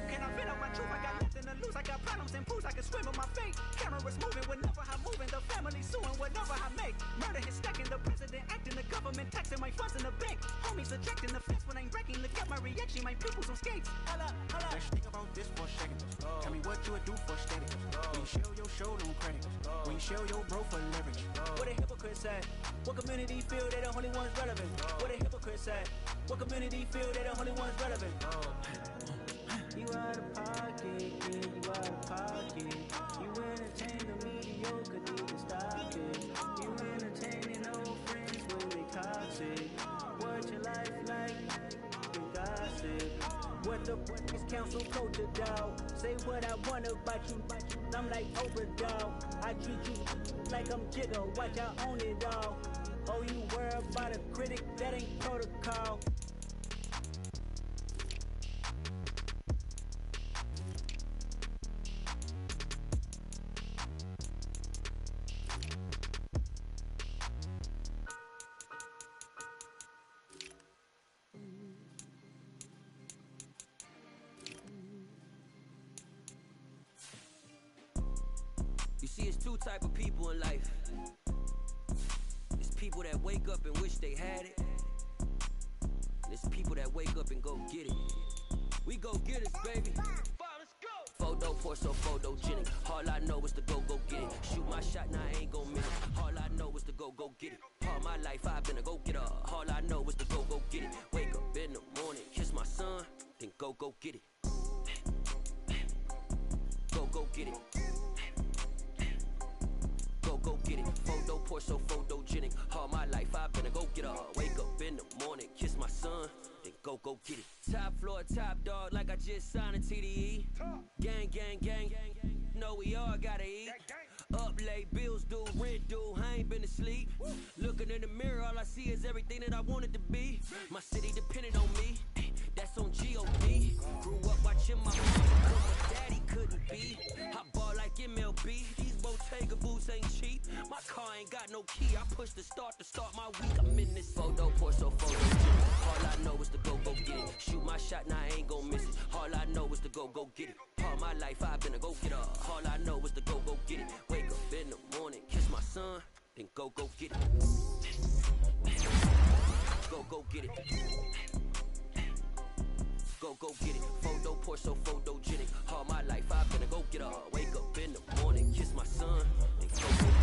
Can I fit out my truth? I got nothing to lose. I got problems and pools. I can swim with my fate. Cameras moving whenever I'm moving. The family suing whatever I make. Murder is stacking. The president acting. The government taxing my funds in the bank. Homies ejecting the fence when I'm breaking. Look at my reaction. My people's on skates. Holla, holla. Let's think about this for a second. Tell me what you would do for steady. When you show your show, no credit. When you show your bro for leverage. What a hypocrite said. What community feel they the only ones relevant? What a hypocrite said. What community feel they the only ones relevant? You out of pocket, yeah, you out of pocket. You entertain the mediocre, need to stop it. You entertaining old friends when they toxic. What your life like? You gossip. What the fuck is council culture, dog? Say what I want about you. I'm like overdog. I treat you like I'm Jigga. Watch I own it all. Oh, you worry about a critic? That ain't protocol. You see, it's two type of people in life. It's people that wake up and wish they had it. And it's people that wake up and go get it. We go get it, baby. Photo pour so photogenic. All I know is to go get it. Shoot my shot, now I ain't gon' miss it. All I know is to go get it. All my life I've been a go getter. All I know is to go get it. Wake up in the morning, kiss my son, then go get it. Go get it. Go get it. Photo pour so photogenic. All my life I've been a go getter. Wake up in the morning, kiss my son, then go get it. Top floor, top dog, like I just signed a TDE. Gang, gang, gang, know we all gotta eat. Up late, bills due, rent due, I ain't been asleep. Looking in the mirror, all I see is everything that I wanted to be. My city depended on me, that's on G.O.D. Grew up watching my mama, cause my daddy couldn't be. I ball like MLB, these Bottega boots ain't cheap. My car ain't got no key, I push the start to start my week. I'm in this photo pour so photogenic. All I know is to go get it. Shoot my shot, now I ain't gon' miss it. All I know is to go get it. All my life I've been a go getter. All I know is to go get it. Wake up in the morning, kiss my son, then go get it. Go get it. Go get it. Photo pour so photogenic. All my life I've been a go getter. Wake up in the morning, kiss my son, then go get it.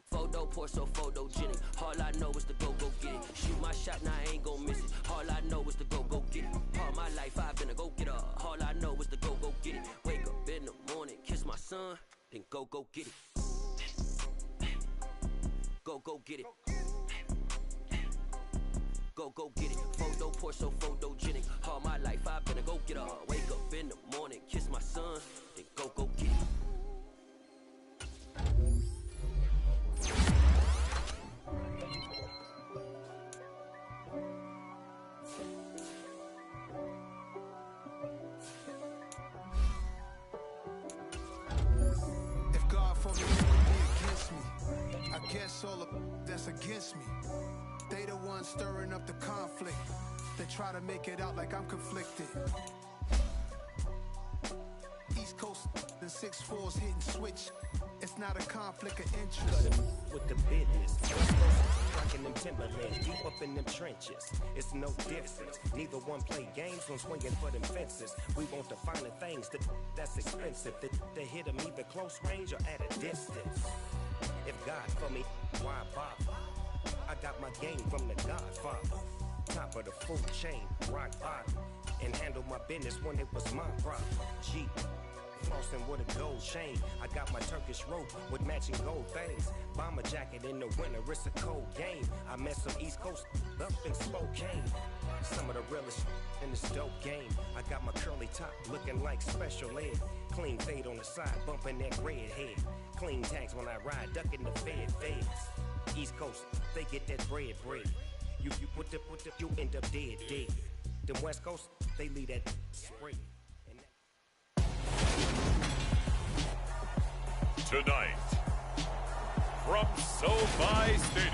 Photo pour so photogenic. All I know is to go get it. Shoot my shot, now I ain't gon' miss it. All I know is to go get it. All my life I've been a go getter. All I know is to go get it. Wake up in the morning, kiss my son, then go get it. Go get it. Go get it. Photo pour so photogenic. All my life I've been a go getter. Wake up in the morning, kiss my son, then go get it. guess all the that's against me. They the ones stirring up the conflict. They try to make it out like I'm conflicted. East Coast and 6'4's hitting switch. It's not a conflict of interest. With the business, rocking them Timberlands, deep up in them trenches. It's no difference. Neither one play games when swinging for them fences. We want the finer things that's expensive. They hit them either close range or at a distance. If God for me, why bother? I got my game from the Godfather. Top of the food chain, rock bottom, and handle my business when it was my problem. G. Flossing with a gold chain. I got my Turkish rope with matching gold things. Bomber jacket in the winter, it's a cold game. I met some East Coast up in Spokane. Some of the realest in this dope game. I got my curly top looking like special ed. Clean fade on the side, bumping that red head. Clean tags when I ride, ducking the feds. East Coast, they get that bread. You put the, you end up dead. Them West Coast, they leave that spray. Tonight, from SoFi Stadium.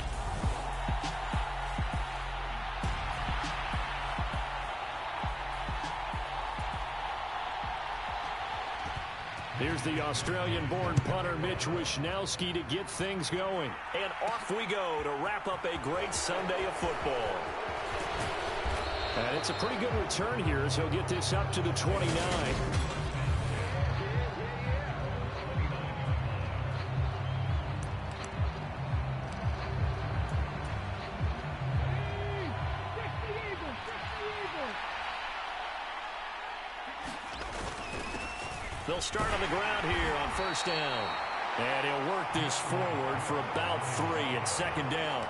Here's the Australian-born punter Mitch Wishnowsky to get things going. And off we go to wrap up a great Sunday of football. And it's a pretty good return here as he'll get this up to the 29. They'll start on the ground here on first down. And he'll work this forward for about 3 at second down.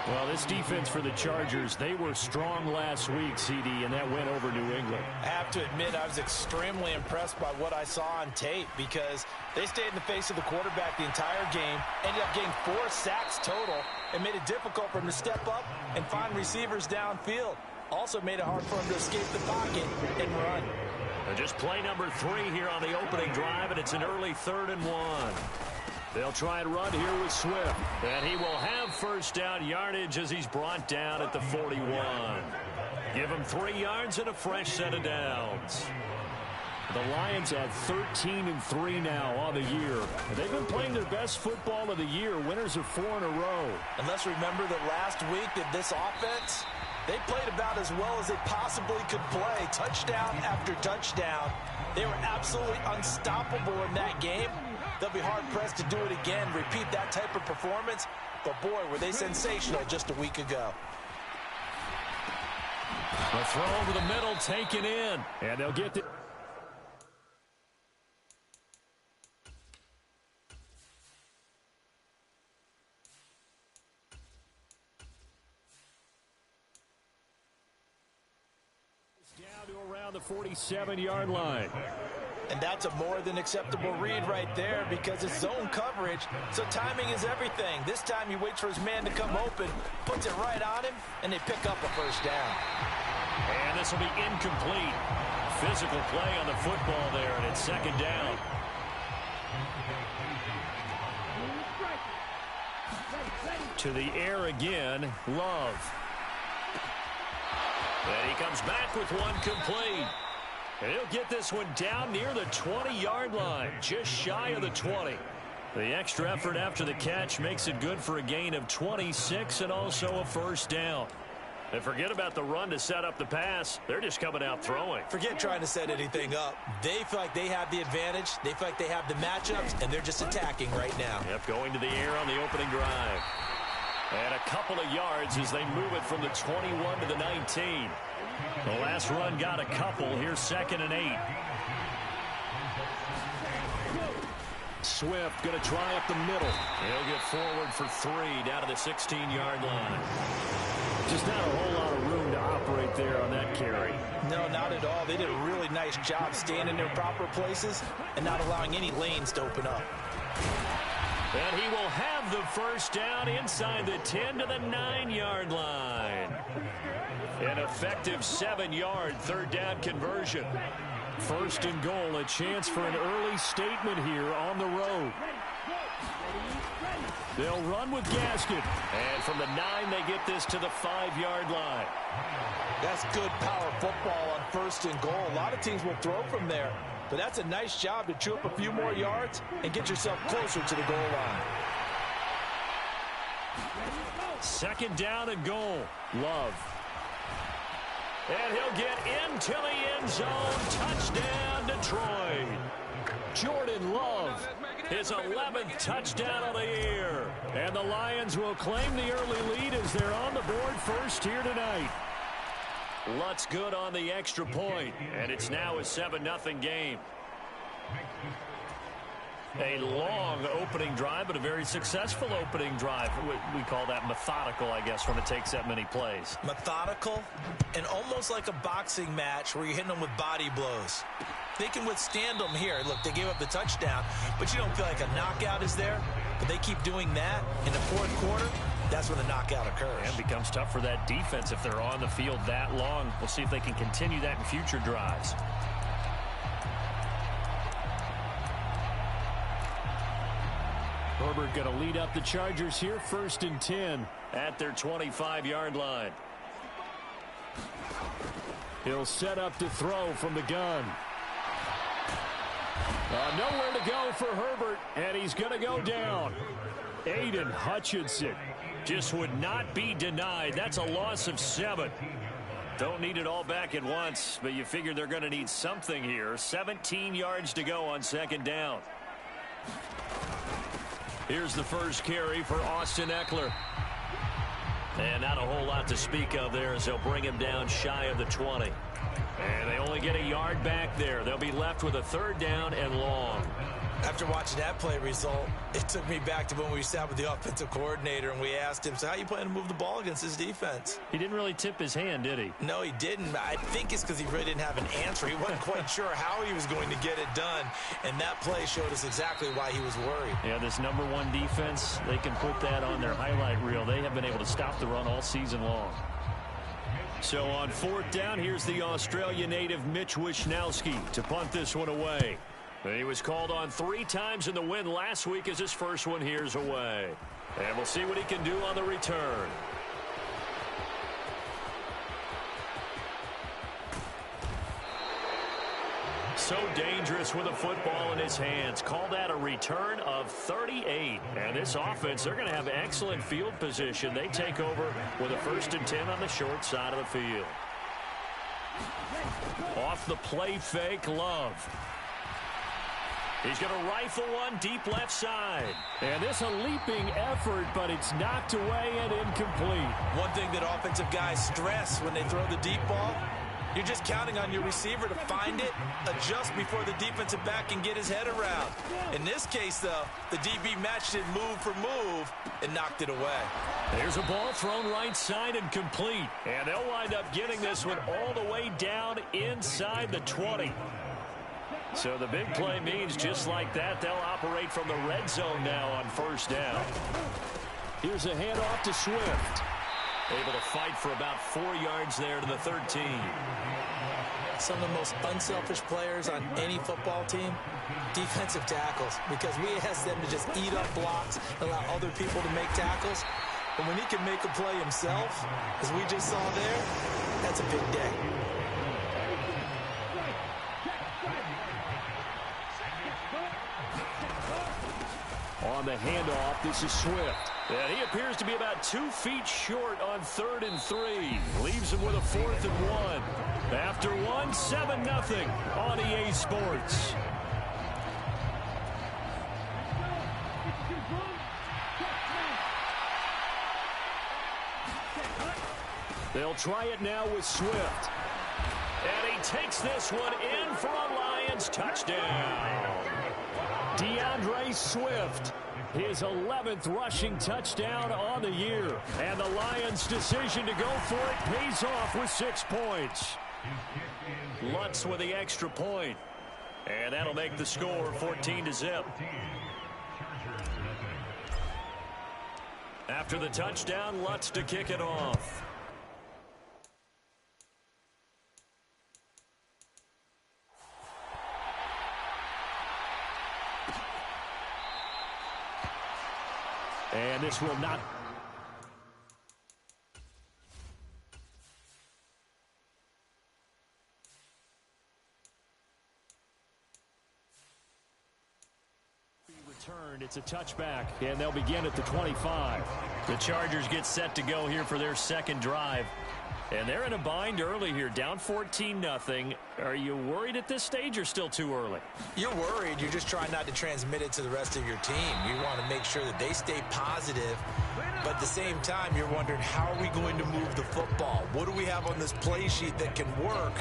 Well, this defense for the Chargers, they were strong last week, CD, and that went over New England. I have to admit, I was extremely impressed by what I saw on tape because they stayed in the face of the quarterback the entire game, ended up getting 4 sacks total, and made it difficult for him to step up and find receivers downfield. Also made it hard for him to escape the pocket and run. Just play number 3 here on the opening drive, and it's an early 3rd and 1. They'll try and run here with Swift. And he will have first down yardage as he's brought down at the 41. Give him 3 yards and a fresh set of downs. The Lions at 13-3 now on the year. And they've been playing their best football of the year. Winners of 4 in a row. And let's remember that last week that this offense, they played about as well as they possibly could play. Touchdown after touchdown. They were absolutely unstoppable in that game. They'll be hard-pressed to do it again, repeat that type of performance. But, boy, were they sensational just a week ago. The throw over the middle, taken in. And they'll get the... down to around the 47-yard line. And that's a more than acceptable read right there because it's zone coverage, so timing is everything. This time he waits for his man to come open, puts it right on him, and they pick up a first down. And this will be incomplete. Physical play on the football there, and it's second down. To the air again, Love. And he comes back with one complete. And he'll get this one down near the 20-yard line, just shy of the 20. The extra effort after the catch makes it good for a gain of 26 and also a first down. And forget about the run to set up the pass. They're just coming out throwing. Forget trying to set anything up. They feel like they have the advantage. They feel like they have the matchups, and they're just attacking right now. Yep, going to the air on the opening drive. And a couple of yards as they move it from the 21 to the 19. The last run got a couple. Here's 2nd and 8. Swift going to try up the middle. He'll get forward for 3 down to the 16-yard line. Just not a whole lot of room to operate there on that carry. No, not at all. They did a really nice job staying in their proper places and not allowing any lanes to open up. And he will have the first down inside the 10 to the 9-yard line. An effective 7-yard third down conversion. First and goal, a chance for an early statement here on the road. They'll run with Gaskin. And from the 9, they get this to the 5-yard line. That's good power football on 1st and goal. A lot of teams will throw from there, but that's a nice job to chew up a few more yards and get yourself closer to the goal line. 2nd down and goal. Love. And he'll get into the end zone. Touchdown, Detroit. Jordan Love, his 11th touchdown of the year. And the Lions will claim the early lead as they're on the board first here tonight. Lutz good on the extra point, and it's now a 7-0 game. A long opening drive, but a very successful opening drive. We call that methodical, I guess, when it takes that many plays. Methodical and almost like a boxing match where you're hitting them with body blows. They can withstand them here. Look, they gave up the touchdown, but you don't feel like a knockout is there. But they keep doing that in the 4th quarter. That's when the knockout occurs. And it becomes tough for that defense if they're on the field that long. We'll see if they can continue that in future drives. Herbert going to lead up the Chargers here, 1st and 10 at their 25-yard line. He'll set up to throw from the gun. Nowhere to go for Herbert, and he's going to go down. Aiden Hutchinson just would not be denied. That's a loss of 7. Don't need it all back at once, but you figure they're going to need something here. 17 yards to go on 2nd down. Here's the first carry for Austin Eckler. And not a whole lot to speak of there as they'll bring him down shy of the 20. And they only get a yard back there. They'll be left with a 3rd down and long. After watching that play result, it took me back to when we sat with the offensive coordinator and we asked him, so how you plan to move the ball against this defense? He didn't really tip his hand, did he? No, he didn't. I think it's because he really didn't have an answer. He wasn't quite sure how he was going to get it done, and that play showed us exactly why he was worried. Yeah, this number 1 defense, they can put that on their highlight reel. They have been able to stop the run all season long. So on 4th down, here's the Australia native Mitch Wishnowsky to punt this one away. He was called on 3 times in the win last week as his first one here's away. And we'll see what he can do on the return. So dangerous with a football in his hands. Call that a return of 38. And this offense, they're going to have excellent field position. They take over with a 1st and 10 on the short side of the field. Off the play fake, Love. He's going to rifle one deep left side. And this a leaping effort, but it's knocked away and incomplete. One thing that offensive guys stress when they throw the deep ball, you're just counting on your receiver to find it, adjust before the defensive back can get his head around. In this case, though, the DB matched it move for move and knocked it away. There's a ball thrown right side and complete. And they'll wind up getting this one all the way down inside the 20. So the big play means just like that, they'll operate from the red zone now on 1st down. Here's a handoff to Swift. Able to fight for about 4 yards there to the 13. Some of the most unselfish players on any football team, defensive tackles, because we ask them to just eat up blocks and allow other people to make tackles. But when he can make a play himself, as we just saw there, that's a big day. On the handoff, this is Swift. And he appears to be about 2 feet short on 3rd and 3. Leaves him with a 4th and 1. After 1, 7-0 on EA Sports. They'll try it now with Swift. And he takes this one in for a Lions touchdown. DeAndre Swift, his 11th rushing touchdown on the year. And the Lions' decision to go for it pays off with 6 points. Lutz with the extra point. And that'll make the score 14-0. After the touchdown, Lutz to kick it off. And this will not... Returned. It's a touchback, and they'll begin at the 25. The Chargers get set to go here for their second drive. And they're in a bind early here, down 14-0. Are you worried at this stage or still too early? You're worried. You're just trying not to transmit it to the rest of your team. You want to make sure that they stay positive. But at the same time, you're wondering, how are we going to move the football? What do we have on this play sheet that can work?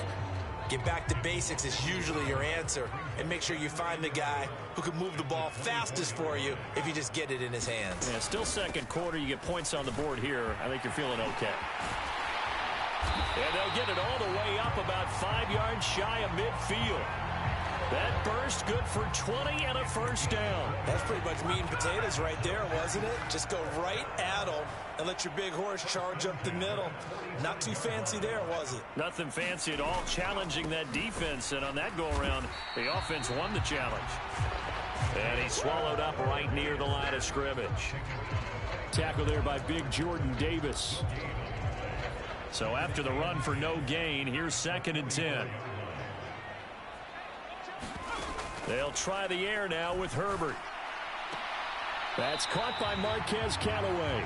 Get back to basics is usually your answer. And make sure you find the guy who can move the ball fastest for you if you just get it in his hands. Yeah, still second quarter. You get points on the board here. I think you're feeling okay. And they'll get it all the way up about 5 yards shy of midfield. That burst good for 20 and a first down. That's pretty much meat and potatoes right there, wasn't it? Just go right at them and let your big horse charge up the middle. Not too fancy there, was it? Nothing fancy at all, challenging that defense. And on that go-around, the offense won the challenge. And he swallowed up right near the line of scrimmage. Tackle there by big Jordan Davis. So after the run for no gain, here's 2nd and 10. They'll try the air now with Herbert. That's caught by Marquez Callaway.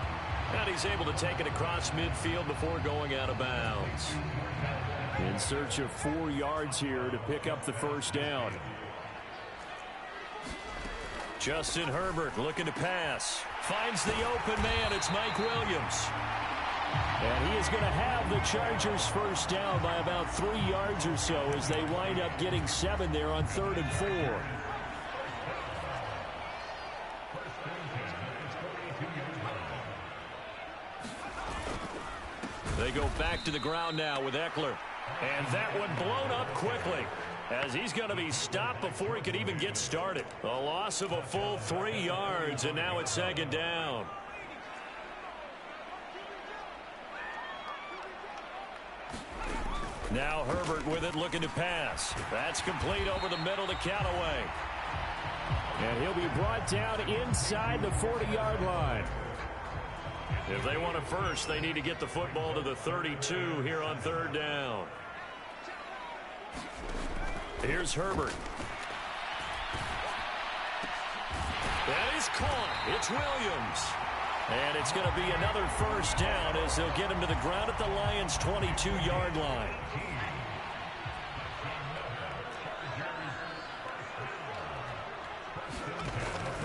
And he's able to take it across midfield before going out of bounds. In search of 4 yards here to pick up the first down. Justin Herbert looking to pass. Finds the open man. It's Mike Williams. And he is going to have the Chargers first down by about 3 yards or so as they wind up getting 7 there on 3rd and 4. They go back to the ground now with Eckler. And that one blown up quickly as he's going to be stopped before he could even get started. A loss of a full 3 yards, and now it's 2nd down. Now Herbert with it, looking to pass. That's complete over the middle to Callaway. And he'll be brought down inside the 40-yard line. If they want a first, they need to get the football to the 32 here on 3rd down. Here's Herbert. That is caught. It's Williams. And it's going to be another first down as they'll get him to the ground at the Lions' 22-yard line.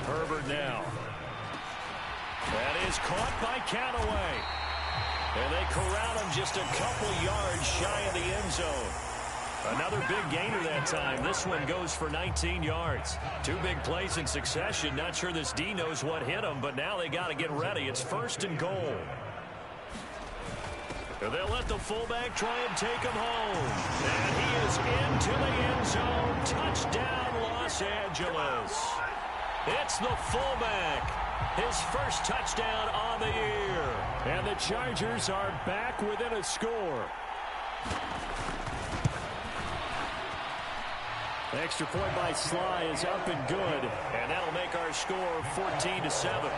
Herbert now. That is caught by Callaway. And they corral him just a couple yards shy of the end zone. Another big gainer that time. This one goes for 19 yards. 2 big plays in succession. Not sure this D knows what hit him, but now they got to get ready. It's 1st and goal. They'll let the fullback try and take him home. And he is into the end zone. Touchdown, Los Angeles. It's the fullback. His first touchdown on the year. And the Chargers are back within a score. Extra point by Sly is up and good, and that'll make our score 14-7.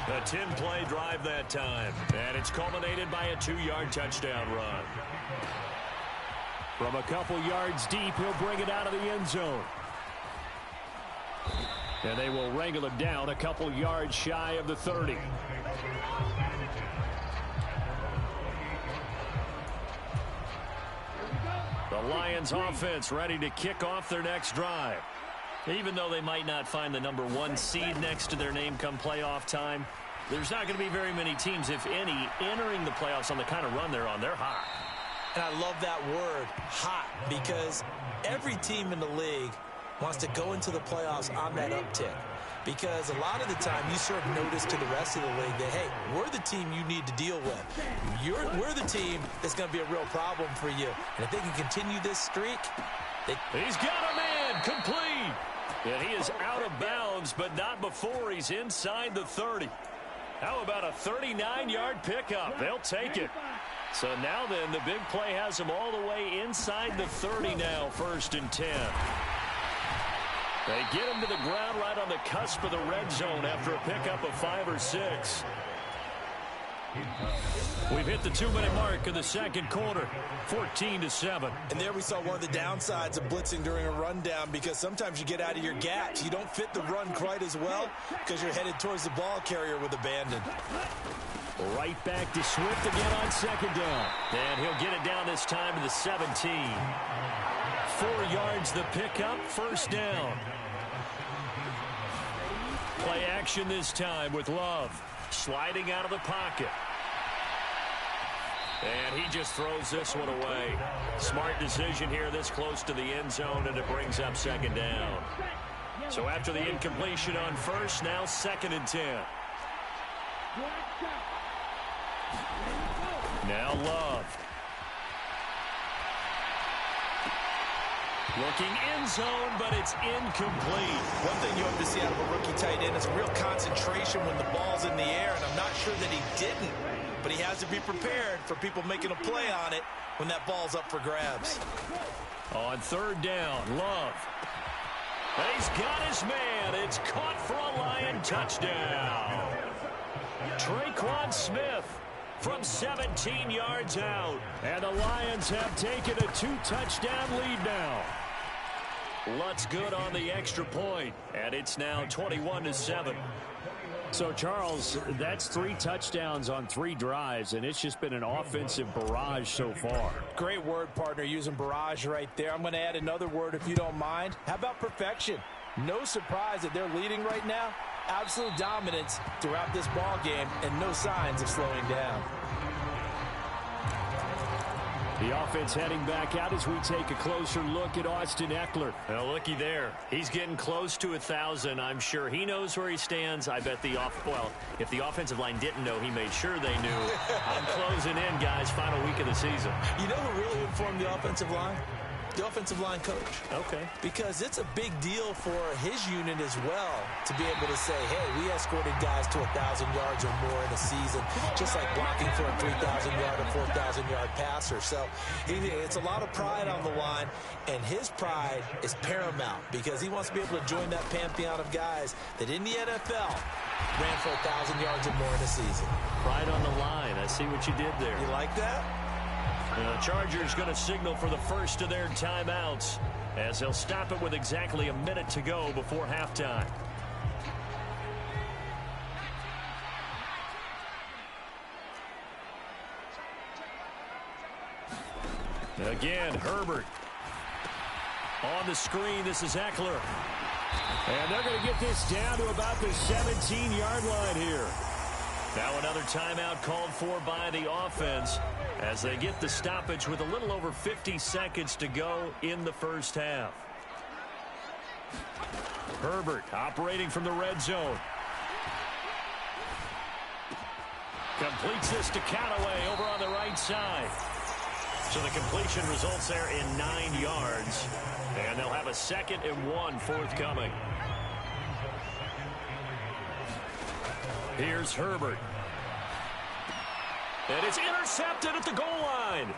A 10-play drive that time, and it's culminated by a 2-yard touchdown run. From a couple yards deep, he'll bring it out of the end zone. And they will wrangle him down a couple yards shy of the 30. The Lions offense ready to kick off their next drive. Even though they might not find the #1 seed next to their name come playoff time, there's not going to be very many teams, if any, entering the playoffs on the kind of run they're on. They're hot. And I love that word, hot, because every team in the league wants to go into the playoffs on that uptick. Because a lot of the time you serve notice to the rest of the league that, hey, we're the team you need to deal with. We're the team that's going to be a real problem for you. And if they can continue this streak, he's got a man complete. And he is out of bounds, but not before he's inside the 30. How about a 39-yard pickup? They'll take it. So now then, the big play has him all the way inside the 30 now, 1st and 10. They get him to the ground right on the cusp of the red zone after a pickup of 5 or 6. We've hit the 2-minute mark of the second quarter, 14-7. And there we saw one of the downsides of blitzing during a rundown, because sometimes you get out of your gaps. You don't fit the run quite as well because you're headed towards the ball carrier with abandon. Right back to Swift again on second down. And he'll get it down this time to the 17. 4 yards the pickup, first down. Play action this time with Love. Sliding out of the pocket. And he just throws this one away. Smart decision here this close to the end zone, and it brings up second down. So after the incompletion on first, now 2nd and 10. Now Love. Looking end zone, but it's incomplete. One thing you have to see out of a rookie tight end is a real concentration when the ball's in the air, and I'm not sure that he didn't, but he has to be prepared for people making a play on it when that ball's up for grabs. On third down, Love. And he's got his man. It's caught for a Lion touchdown. Traquan Smith from 17 yards out. And the Lions have taken a 2-touchdown lead now. Lutz good on the extra point, and it's now 21-7. So, Charles, that's 3 touchdowns on 3 drives, and it's just been an offensive barrage so far. Great word, partner, using barrage right there. I'm going to add another word if you don't mind. How about perfection? No surprise that they're leading right now. Absolute dominance throughout this ball game, and no signs of slowing down. The offense heading back out as we take a closer look at Austin Eckler. Now, looky there. He's getting close to 1,000. I'm sure he knows where he stands. I bet if the offensive line didn't know, he made sure they knew. I'm closing in, guys. Final week of the season. You know who really informed the offensive line? The offensive line coach. Okay. Because it's a big deal for his unit as well to be able to say, hey, we escorted guys to 1,000 yards or more in a season, just like blocking for a 3,000-yard or 4,000-yard passer. So it's a lot of pride on the line, and his pride is paramount because he wants to be able to join that pantheon of guys that in the NFL ran for 1,000 yards or more in a season. Pride on the line. I see what you did there. You like that? The Chargers going to signal for the first of their timeouts as they'll stop it with exactly a minute to go before halftime. Again, Herbert. On the screen, this is Eckler. And they're going to get this down to about the 17-yard line here. Now another timeout called for by the offense as they get the stoppage with a little over 50 seconds to go in the first half. Herbert operating from the red zone. Completes this to Callaway over on the right side. So the completion results there in 9 yards. And they'll have a 2nd and 1 forthcoming. Here's Herbert. And it's intercepted at the goal line.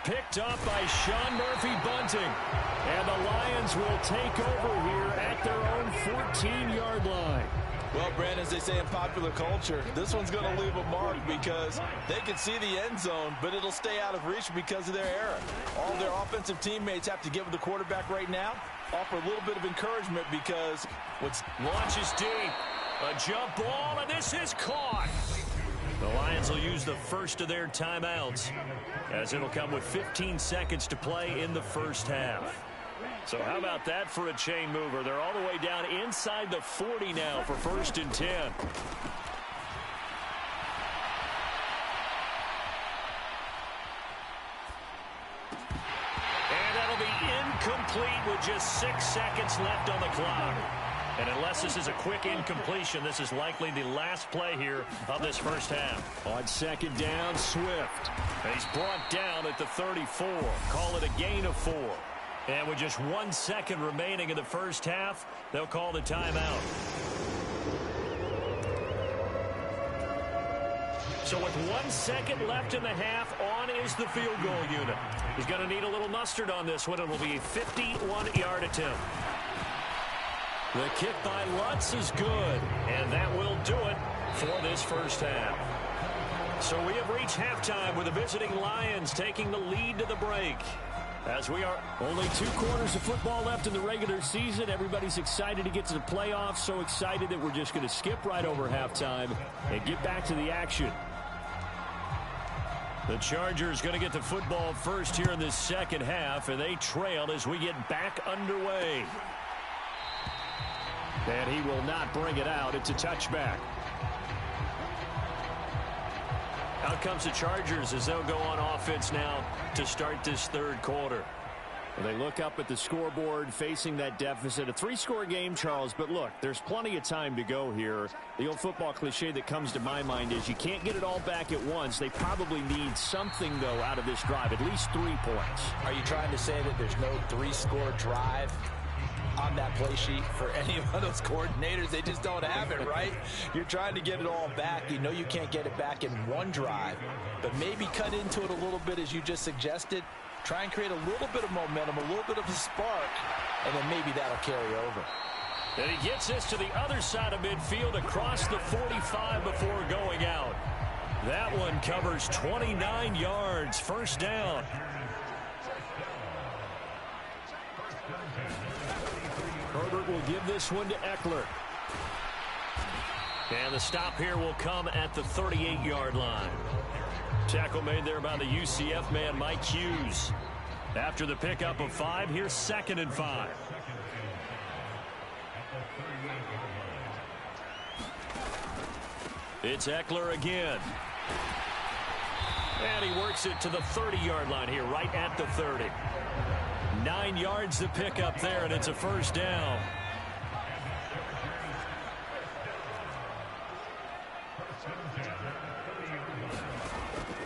Picked up by Sean Murphy-Bunting. And the Lions will take over here at their own 14-yard line. Well, Brandon, as they say in popular culture, this one's going to leave a mark because they can see the end zone, but it'll stay out of reach because of their error. All their offensive teammates have to give the quarterback right now, offer a little bit of encouragement because launches deep. A jump ball, and this is caught. The Lions will use the first of their timeouts as it'll come with 15 seconds to play in the first half. So how about that for a chain mover? They're all the way down inside the 40 now for 1st and 10. And that'll be incomplete with just 6 seconds left on the clock. And unless this is a quick incompletion, this is likely the last play here of this first half. On 2nd down, Swift. He's brought down at the 34. Call it a gain of 4. And with just 1 second remaining in the first half, they'll call the timeout. So with 1 second left in the half, on is the field goal unit. He's going to need a little mustard on this one. It will be a 51-yard attempt. The kick by Lutz is good, and that will do it for this first half. So we have reached halftime with the visiting Lions taking the lead to the break. As we are only 2 quarters of football left in the regular season, everybody's excited to get to the playoffs, so excited that we're just going to skip right over halftime and get back to the action. The Chargers going to get the football first here in this second half, and they trail as we get back underway. And he will not bring it out. It's a touchback. Out comes the Chargers as they'll go on offense now to start this third quarter. Well, they look up at the scoreboard facing that deficit. A 3-score game, Charles, but look, there's plenty of time to go here. The old football cliche that comes to my mind is you can't get it all back at once. They probably need something, though, out of this drive, at least 3 points. Are you trying to say that there's no 3-score drive on that play sheet for any of those coordinators? They just don't have it, right? You're trying to get it all back. You know you can't get it back in one drive, but maybe cut into it a little bit as you just suggested. Try and create a little bit of momentum, a little bit of a spark, and then maybe that'll carry over. And he gets this to the other side of midfield across the 45 before going out. That one covers 29 yards, first down. Herbert will give this one to Eckler. And the stop here will come at the 38-yard line. Tackle made there by the UCF man, Mike Hughes. After the pickup of 5, here's 2nd and 5. It's Eckler again. And he works it to the 30-yard line here, right at the 30. 9 yards to pick up there, and it's a first down.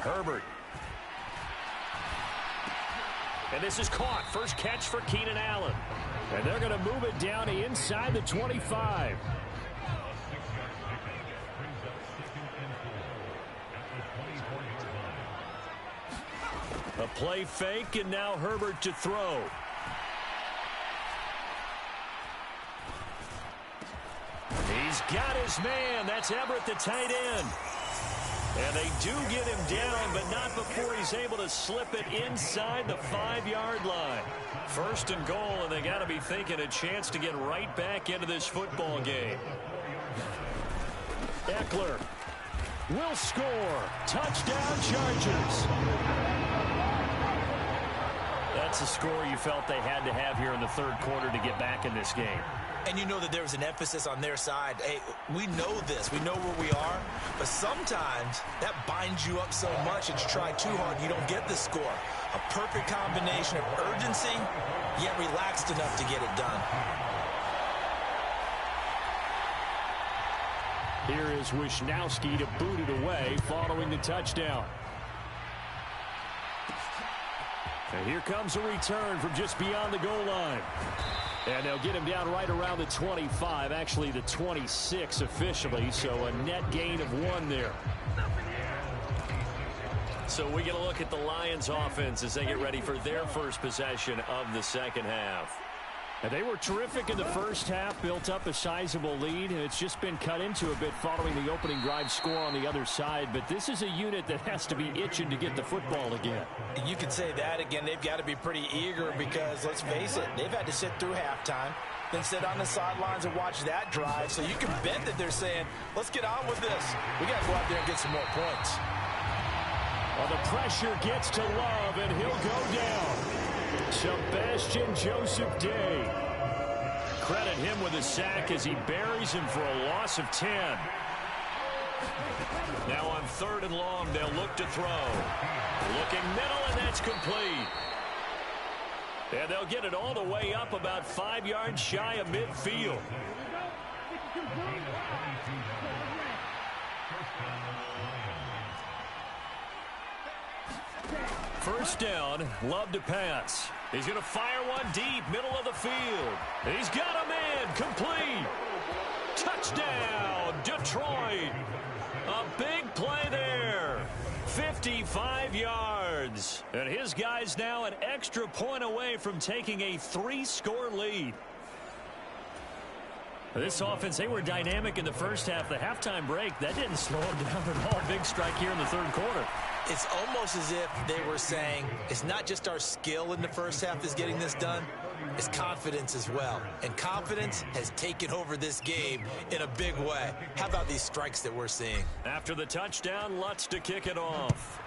Herbert. And this is caught. First catch for Keenan Allen. And they're going to move it down inside the 25. A play fake, and now Herbert to throw. He's got his man. That's Everett, the tight end. And they do get him down, but not before he's able to slip it inside the 5-yard line. First and goal, and they got to be thinking a chance to get right back into this football game. Eckler will score. Touchdown, Chargers. That's a score you felt they had to have here in the third quarter to get back in this game. And you know that there was an emphasis on their side. Hey, we know this. We know where we are. But sometimes that binds you up so much that you try too hard, you don't get the score. A perfect combination of urgency, yet relaxed enough to get it done. Here is Wisnowski to boot it away following the touchdown. And here comes a return from just beyond the goal line. And they'll get him down right around the 25, actually the 26 officially, so a net gain of 1 there. So we get a look at the Lions offense as they get ready for their first possession of the second half. And they were terrific in the first half, built up a sizable lead, and it's just been cut into a bit following the opening drive score on the other side. But this is a unit that has to be itching to get the football again. You could say that again. They've got to be pretty eager because, let's face it, they've had to sit through halftime, then sit on the sidelines and watch that drive. So you can bet that they're saying, let's get on with this. We got to go out there and get some more points. Well, the pressure gets to Love, and he'll go down. Sebastian Joseph Day. Credit him with a sack as he buries him for a loss of 10. Now on 3rd and long, they'll look to throw. Looking middle, and that's complete. And they'll get it all the way up about 5 yards shy of midfield. First down, Love to pass. He's going to fire one deep, middle of the field. He's got a man, complete. Touchdown, Detroit. A big play there. 55 yards. And his guy's now an extra point away from taking a 3-score lead. This offense, they were dynamic in the first half. The halftime break, that didn't slow them down at all. Big strike here in the third quarter. It's almost as if they were saying, it's not just our skill in the first half that's getting this done, it's confidence as well. And confidence has taken over this game in a big way. How about these strikes that we're seeing? After the touchdown, Lutz to kick it off.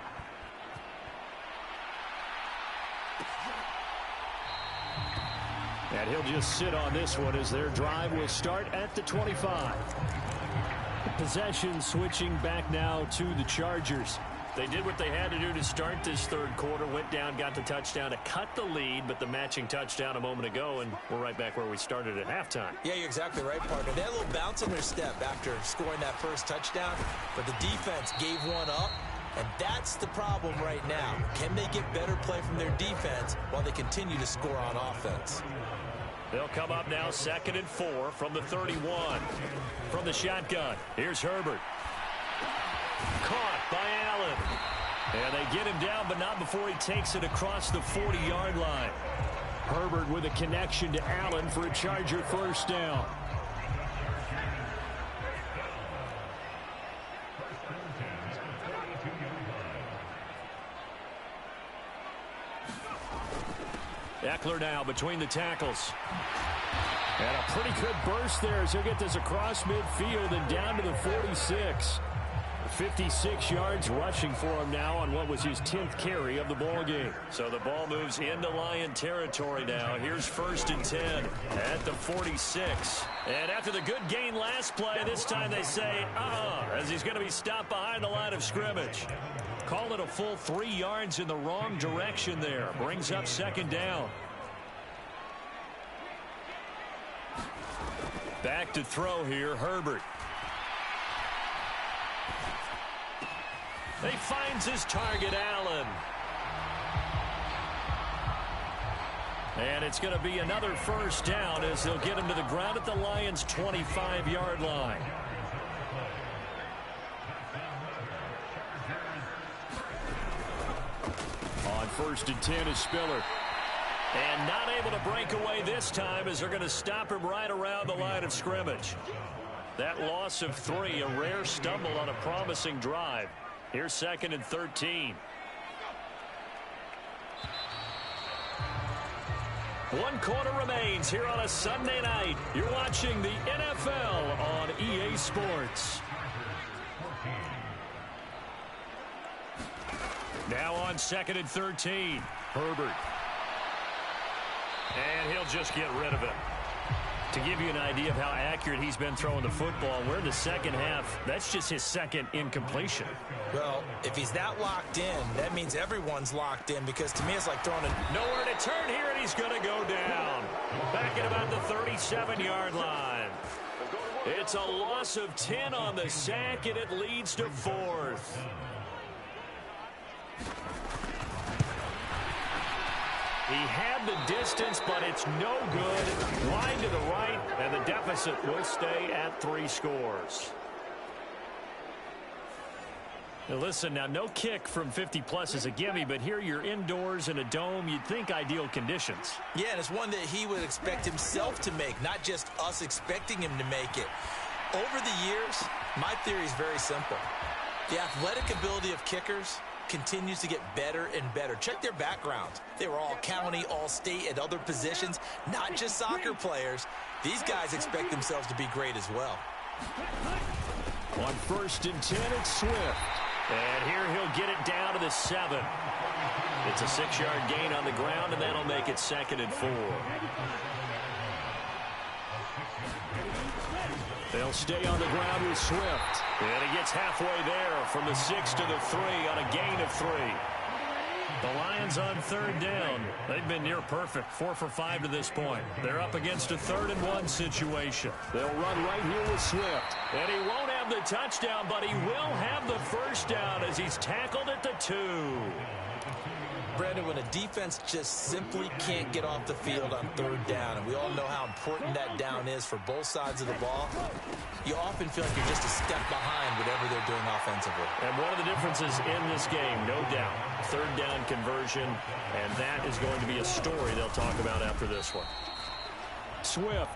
And he'll just sit on this one as their drive will start at the 25. Possession switching back now to the Chargers. They did what they had to do to start this third quarter. Went down, got the touchdown to cut the lead, but the matching touchdown a moment ago, and we're right back where we started at halftime. Yeah, you're exactly right, partner. They had a little bounce in their step after scoring that first touchdown, but the defense gave one up, and that's the problem right now. Can they get better play from their defense while they continue to score on offense? They'll come up now 2nd and 4 from the 31. From the shotgun, here's Herbert. Caught by Allen. And they get him down, but not before he takes it across the 40-yard line. Herbert with a connection to Allen for a Charger first down. Eckler now between the tackles. And a pretty good burst there as he'll get this across midfield and down to the 46. 56 yards rushing for him now on what was his 10th carry of the ball game. So the ball moves into Lion territory now. Here's 1st and 10 at the 46. And after the good gain last play, this time they say, as he's going to be stopped behind the line of scrimmage. Call it a full 3 yards in the wrong direction there. Brings up 2nd down. Back to throw here, Herbert. He finds his target, Allen. And it's going to be another first down as they'll get him to the ground at the Lions' 25-yard line. On 1st and 10 is Spiller. And not able to break away this time as they're going to stop him right around the line of scrimmage. That loss of 3, a rare stumble on a promising drive. Here's 2nd and 13. 1 quarter remains here on a Sunday night. You're watching the NFL on EA Sports. Now on 2nd and 13. Herbert. And he'll just get rid of it. To give you an idea of how accurate he's been throwing the football, we're in the second half. That's just his 2nd incompletion. Well, if he's that locked in, that means everyone's locked in, because to me it's like throwing a... Nowhere to turn here, and he's going to go down. Back at about the 37-yard line. It's a loss of 10 on the sack, and it leads to 4th. He had the distance, but it's no good. Wide to the right, and the deficit will stay at 3 scores. Now listen, now no kick from 50-plus is a gimme, but here you're indoors in a dome. You'd think ideal conditions. Yeah, and it's one that he would expect himself to make, not just us expecting him to make it. Over the years, my theory is very simple. The athletic ability of kickers continues to get better and better. Check their backgrounds. They were all county, all state, at other positions, not just soccer players. These guys expect themselves to be great as well. On 1st and 10, it's Swift. And here he'll get it down to the 7. It's a 6-yard gain on the ground, and that'll make it 2nd and 4. They'll stay on the ground with Swift. And he gets halfway there from the 6 to the 3 on a gain of 3. The Lions on 3rd down. They've been near perfect, 4 for 5 to this point. They're up against a 3rd and 1 situation. They'll run right here with Swift. And he won't have the touchdown, but he will have the first down as he's tackled at the 2. Brandon, when a defense just simply can't get off the field on 3rd down, and we all know how important that down is for both sides of the ball, you often feel like you're just a step behind whatever they're doing offensively. And one of the differences in this game, no doubt, 3rd down conversion, and that is going to be a story they'll talk about after this one. Swift.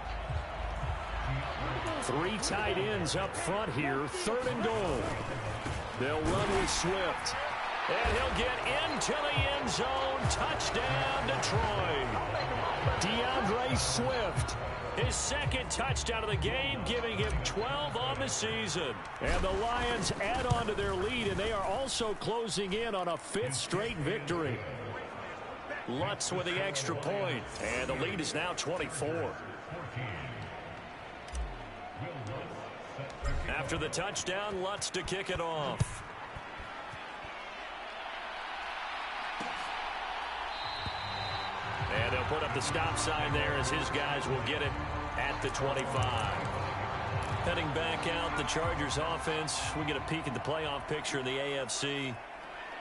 Three tight ends up front here. 3rd and goal. They'll run with Swift. And he'll get into the end zone. Touchdown, Detroit. DeAndre Swift. His 2nd touchdown of the game, giving him 12 on the season. And the Lions add on to their lead, and they are also closing in on a 5th straight victory. Lutz with the extra point, and the lead is now 24. After the touchdown, Lutz to kick it off. And they'll put up the stop sign there as his guys will get it at the 25. Heading back out, the Chargers offense. We get a peek at the playoff picture in the AFC.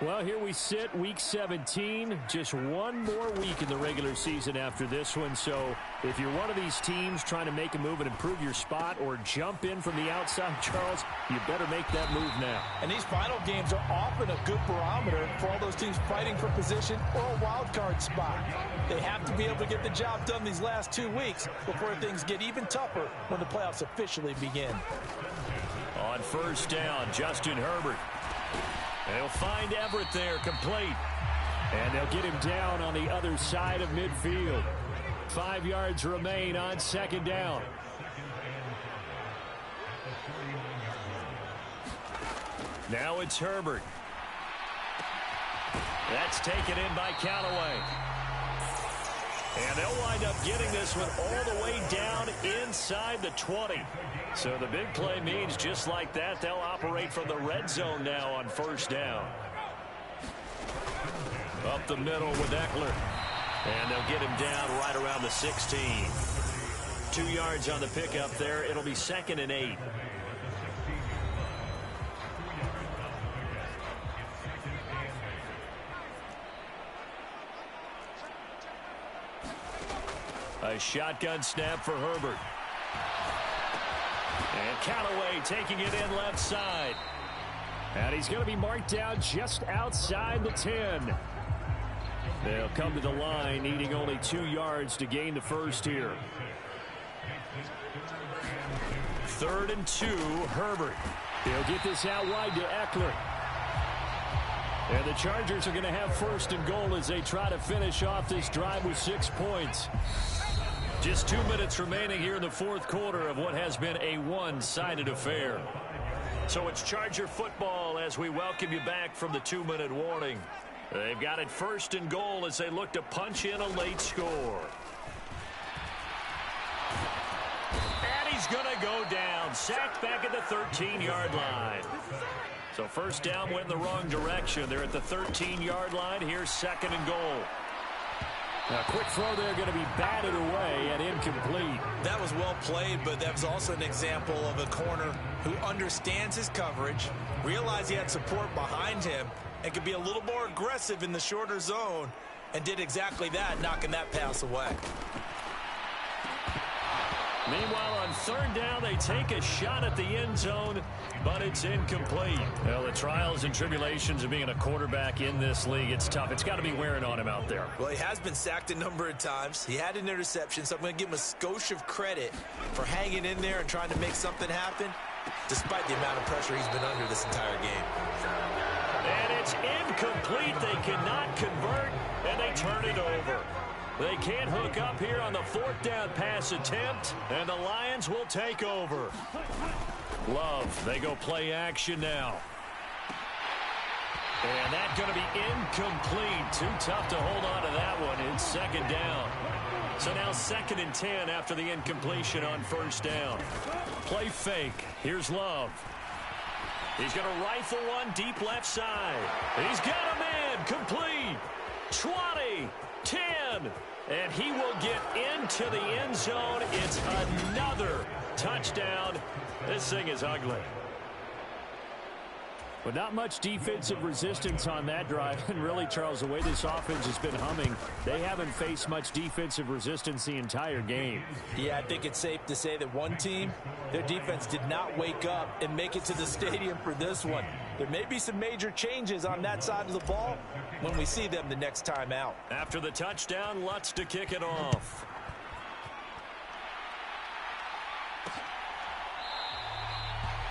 Well, here we sit, Week 17. Just one more week in the regular season after this one. So if you're one of these teams trying to make a move and improve your spot or jump in from the outside, Charles, you better make that move now. And these final games are often a good barometer for all those teams fighting for position or a wild card spot. They have to be able to get the job done these last 2 weeks before things get even tougher when the playoffs officially begin. On 1st down, Justin Herbert. They'll find Everett there, complete. And they'll get him down on the other side of midfield. 5 yards remain on 2nd down. Now it's Herbert. That's taken in by Callaway. And they'll wind up getting this one all the way down inside the 20. So the big play means just like that, they'll operate from the red zone now on 1st down. Up the middle with Eckler. And they'll get him down right around the 16. 2 yards on the pickup there. It'll be 2nd and 8. A shotgun snap for Herbert. And Callaway taking it in left side. And he's going to be marked down just outside the 10. They'll come to the line, needing only 2 yards to gain the first here. 3rd and 2, Herbert. They'll get this out wide to Eckler. And the Chargers are going to have 1st and goal as they try to finish off this drive with 6 points. Just 2 minutes remaining here in the 4th quarter of what has been a one-sided affair. So it's Charger football as we welcome you back from the 2-minute warning. They've got it 1st and goal as they look to punch in a late score. And he's going to go down. Sacked back at the 13-yard line. So 1st down went in the wrong direction. They're at the 13-yard line. Here's 2nd and goal. A quick throw there going to be batted away and incomplete. That was well played, but that was also an example of a corner who understands his coverage, realized he had support behind him, and could be a little more aggressive in the shorter zone, and did exactly that, knocking that pass away. Meanwhile, on 3rd down, they take a shot at the end zone, but it's incomplete. Well, the trials and tribulations of being a quarterback in this league, it's tough. It's got to be wearing on him out there. Well, he has been sacked a number of times. He had an interception, so I'm going to give him a skosh of credit for hanging in there and trying to make something happen, despite the amount of pressure he's been under this entire game. And it's incomplete. They cannot convert, and they turn it over. They can't hook up here on the 4th down pass attempt, and the Lions will take over. Love, they go play action now. And that's going to be incomplete. Too tough to hold on to that one. It's 2nd down. So now 2nd and 10 after the incompletion on 1st down. Play fake. Here's Love. He's going to rifle one deep left side. He's got a man. Complete. 20. 10, and he will get into the end zone. It's another touchdown. This thing is ugly. But not much defensive resistance on that drive. And really, Charles, the way this offense has been humming, they haven't faced much defensive resistance the entire game. Yeah, I think it's safe to say that one team, their defense did not wake up and make it to the stadium for this one. There may be some major changes on that side of the ball when we see them the next time out. After the touchdown, Lutz to kick it off.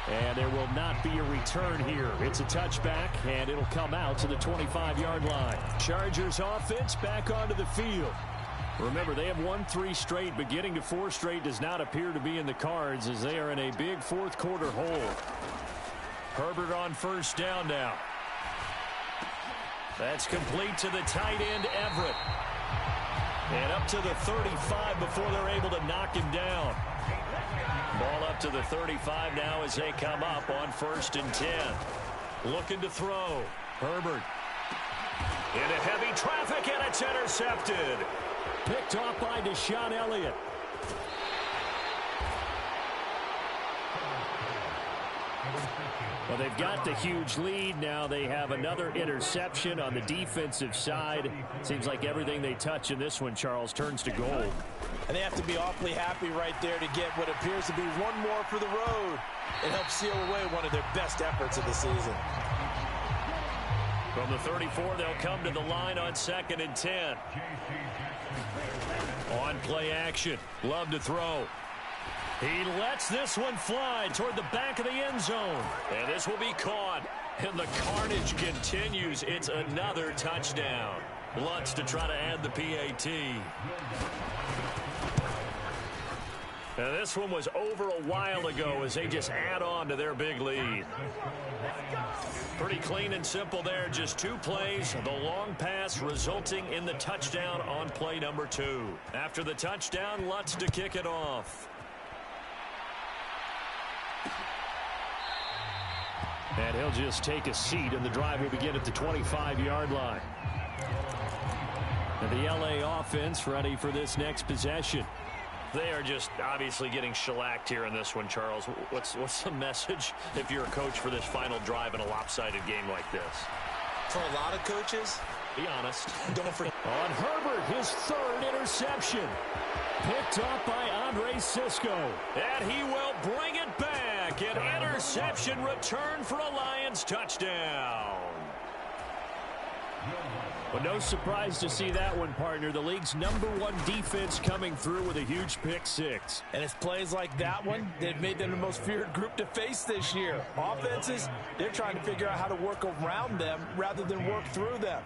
And there will not be a return here. It's a touchback, and it'll come out to the 25-yard line. Chargers offense back onto the field. Remember, they have won 3 straight, but getting to 4 straight does not appear to be in the cards as they are in a big fourth-quarter hole. Herbert on first down now. That's complete to the tight end, Everett. And up to the 35 before they're able to knock him down. Ball up to the 35 now as they come up on 1st and 10. Looking to throw. Herbert. Into heavy traffic, and it's intercepted. Picked off by Deshaun Elliott. Well, they've got the huge lead. Now they have another interception on the defensive side. Seems like everything they touch in this one, Charles, turns to gold. And they have to be awfully happy right there to get what appears to be one more for the road. It helps seal away one of their best efforts of the season. From the 34, they'll come to the line on 2nd and 10. On play action. Love to throw. He lets this one fly toward the back of the end zone. And this will be caught. And the carnage continues. It's another touchdown. Lutz to try to add the PAT. Now this one was over a while ago as they just add on to their big lead. Pretty clean and simple there. Just 2 plays. The long pass resulting in the touchdown on play number 2. After the touchdown, Lutz to kick it off. And he'll just take a seat, and the drive will begin at the 25-yard line. And the LA offense ready for this next possession. They are just obviously getting shellacked here in this one, Charles. What's the message if you're a coach for this final drive in a lopsided game like this? For a lot of coaches, be honest. Don't forget. On Herbert, his 3rd interception. Picked up by Andre Sisco. And he will bring it back. An interception return for a Lions touchdown. Well, no surprise to see that one, partner. The league's #1 defense coming through with a huge pick 6. And it's plays like that one that made them the most feared group to face this year. Offenses, they're trying to figure out how to work around them rather than work through them.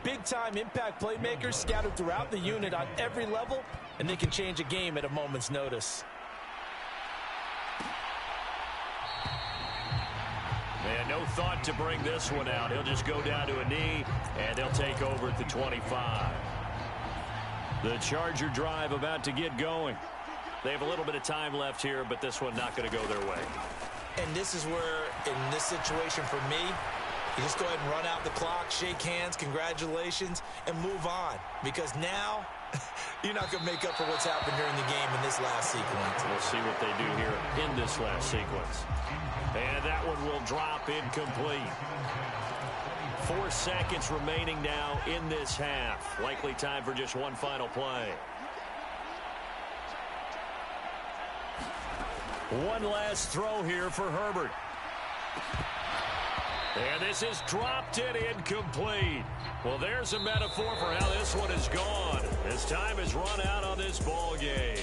Big-time impact playmakers scattered throughout the unit on every level, and they can change a game at a moment's notice. And no thought to bring this one out. He'll just go down to a knee, and they'll take over at the 25. The Charger drive about to get going. They have a little bit of time left here, but this one not going to go their way. And this is where, in this situation for me, you just go ahead and run out the clock, shake hands, congratulations, and move on. Because now, you're not going to make up for what's happened during the game in this last sequence. We'll see what they do here in this last sequence. And that one will drop incomplete. 4 seconds remaining now in this half. Likely time for just one final play. One last throw here for Herbert. And this is dropped and incomplete. Well, there's a metaphor for how this one is gone. As time has run out on this ball game.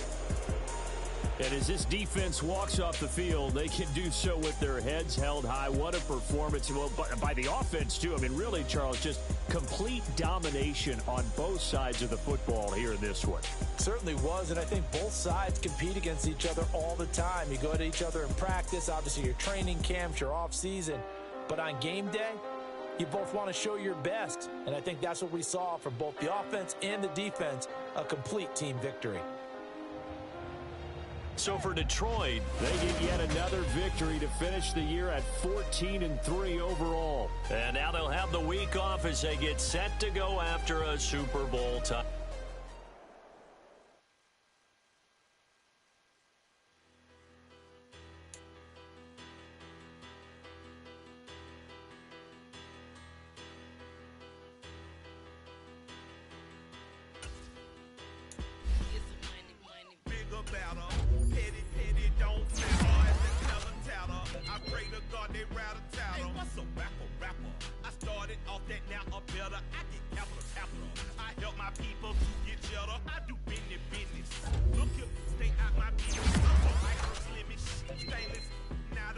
And as this defense walks off the field, they can do so with their heads held high. What a performance. Well, by the offense, too. I mean, really, Charles, just complete domination on both sides of the football here in this one. Certainly was, and I think both sides compete against each other all the time. You go to each other in practice, obviously your training camps, your off-season. But on game day, you both want to show your best. And I think that's what we saw from both the offense and the defense, a complete team victory. So for Detroit, they get yet another victory to finish the year at 14-3 overall. And now they'll have the week off as they get set to go after a Super Bowl title. Stainless, not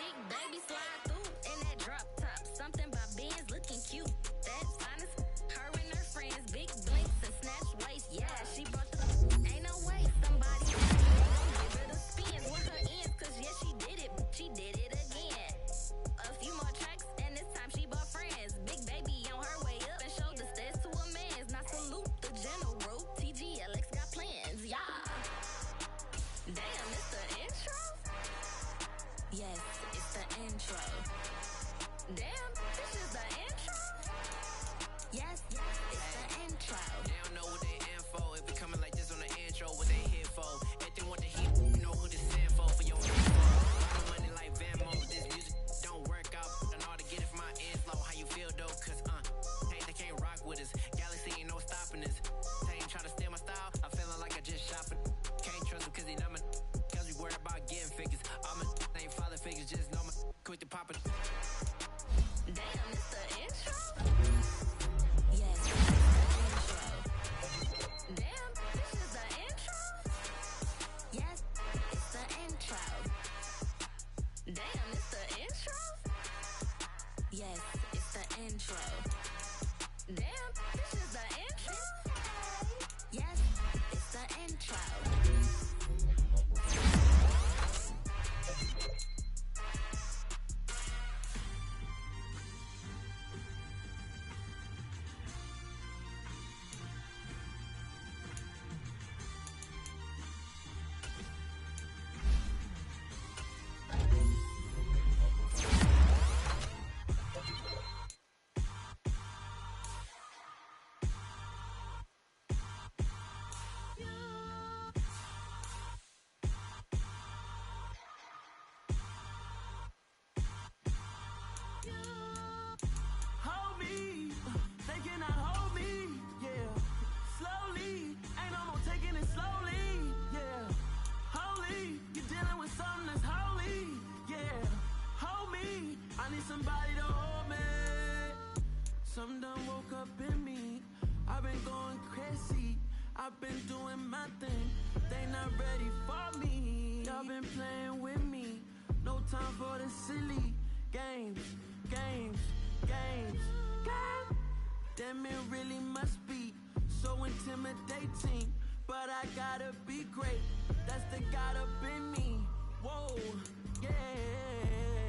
Big baby slide through in that drop top. Something by Benz looking cute. That's honest. Her and her friends, big blinks and snatch waist. Yeah, she brought the. Ain't no way somebody ain't gon' give her the spins with her ends. Cause yeah, she did it. She did it again. A few more tracks and this time she bought friends. Big baby on her way up and showed the stairs to a man's. Now salute the general. TGLX got plans. Yeah. Damn, it's the intro? Yes, it's the intro. Damn, this is the intro? Yes, it's the intro. They don't know what they in for. If we coming like this on the intro, what they here for? If they want the heat, you know who this stand for your info. My money like Venmo. This music don't work out. And all to get it from my inflow. How you feel though? Cause hey, they can't rock with us. Galaxy ain't no stopping us. They ain't try to steal my style. I'm feeling like I just shopping. Can't trust him cause he not my. Cause we worried about getting figures. All my ain't father figures. Just know my quick to pop it. Damn, it's the intro? Yes, it's the intro. Damn, this is the intro? Yes, it's the intro. Damn, it's the intro? Yes, it's the intro. Damn, this is the intro? Yes, it's the intro. Hold me, they cannot hold me, yeah. Slowly, ain't no more taking it slowly, yeah. Holy, you're dealing with something that's holy, yeah. Hold me, I need somebody to hold me. Something done woke up in me. I've been going crazy. I've been doing my thing. They not ready for me. Y'all been playing with me. No time for the silly games, games, games, games. Damn, it really must be so intimidating. But I gotta be great. That's the God up in me. Whoa, yeah.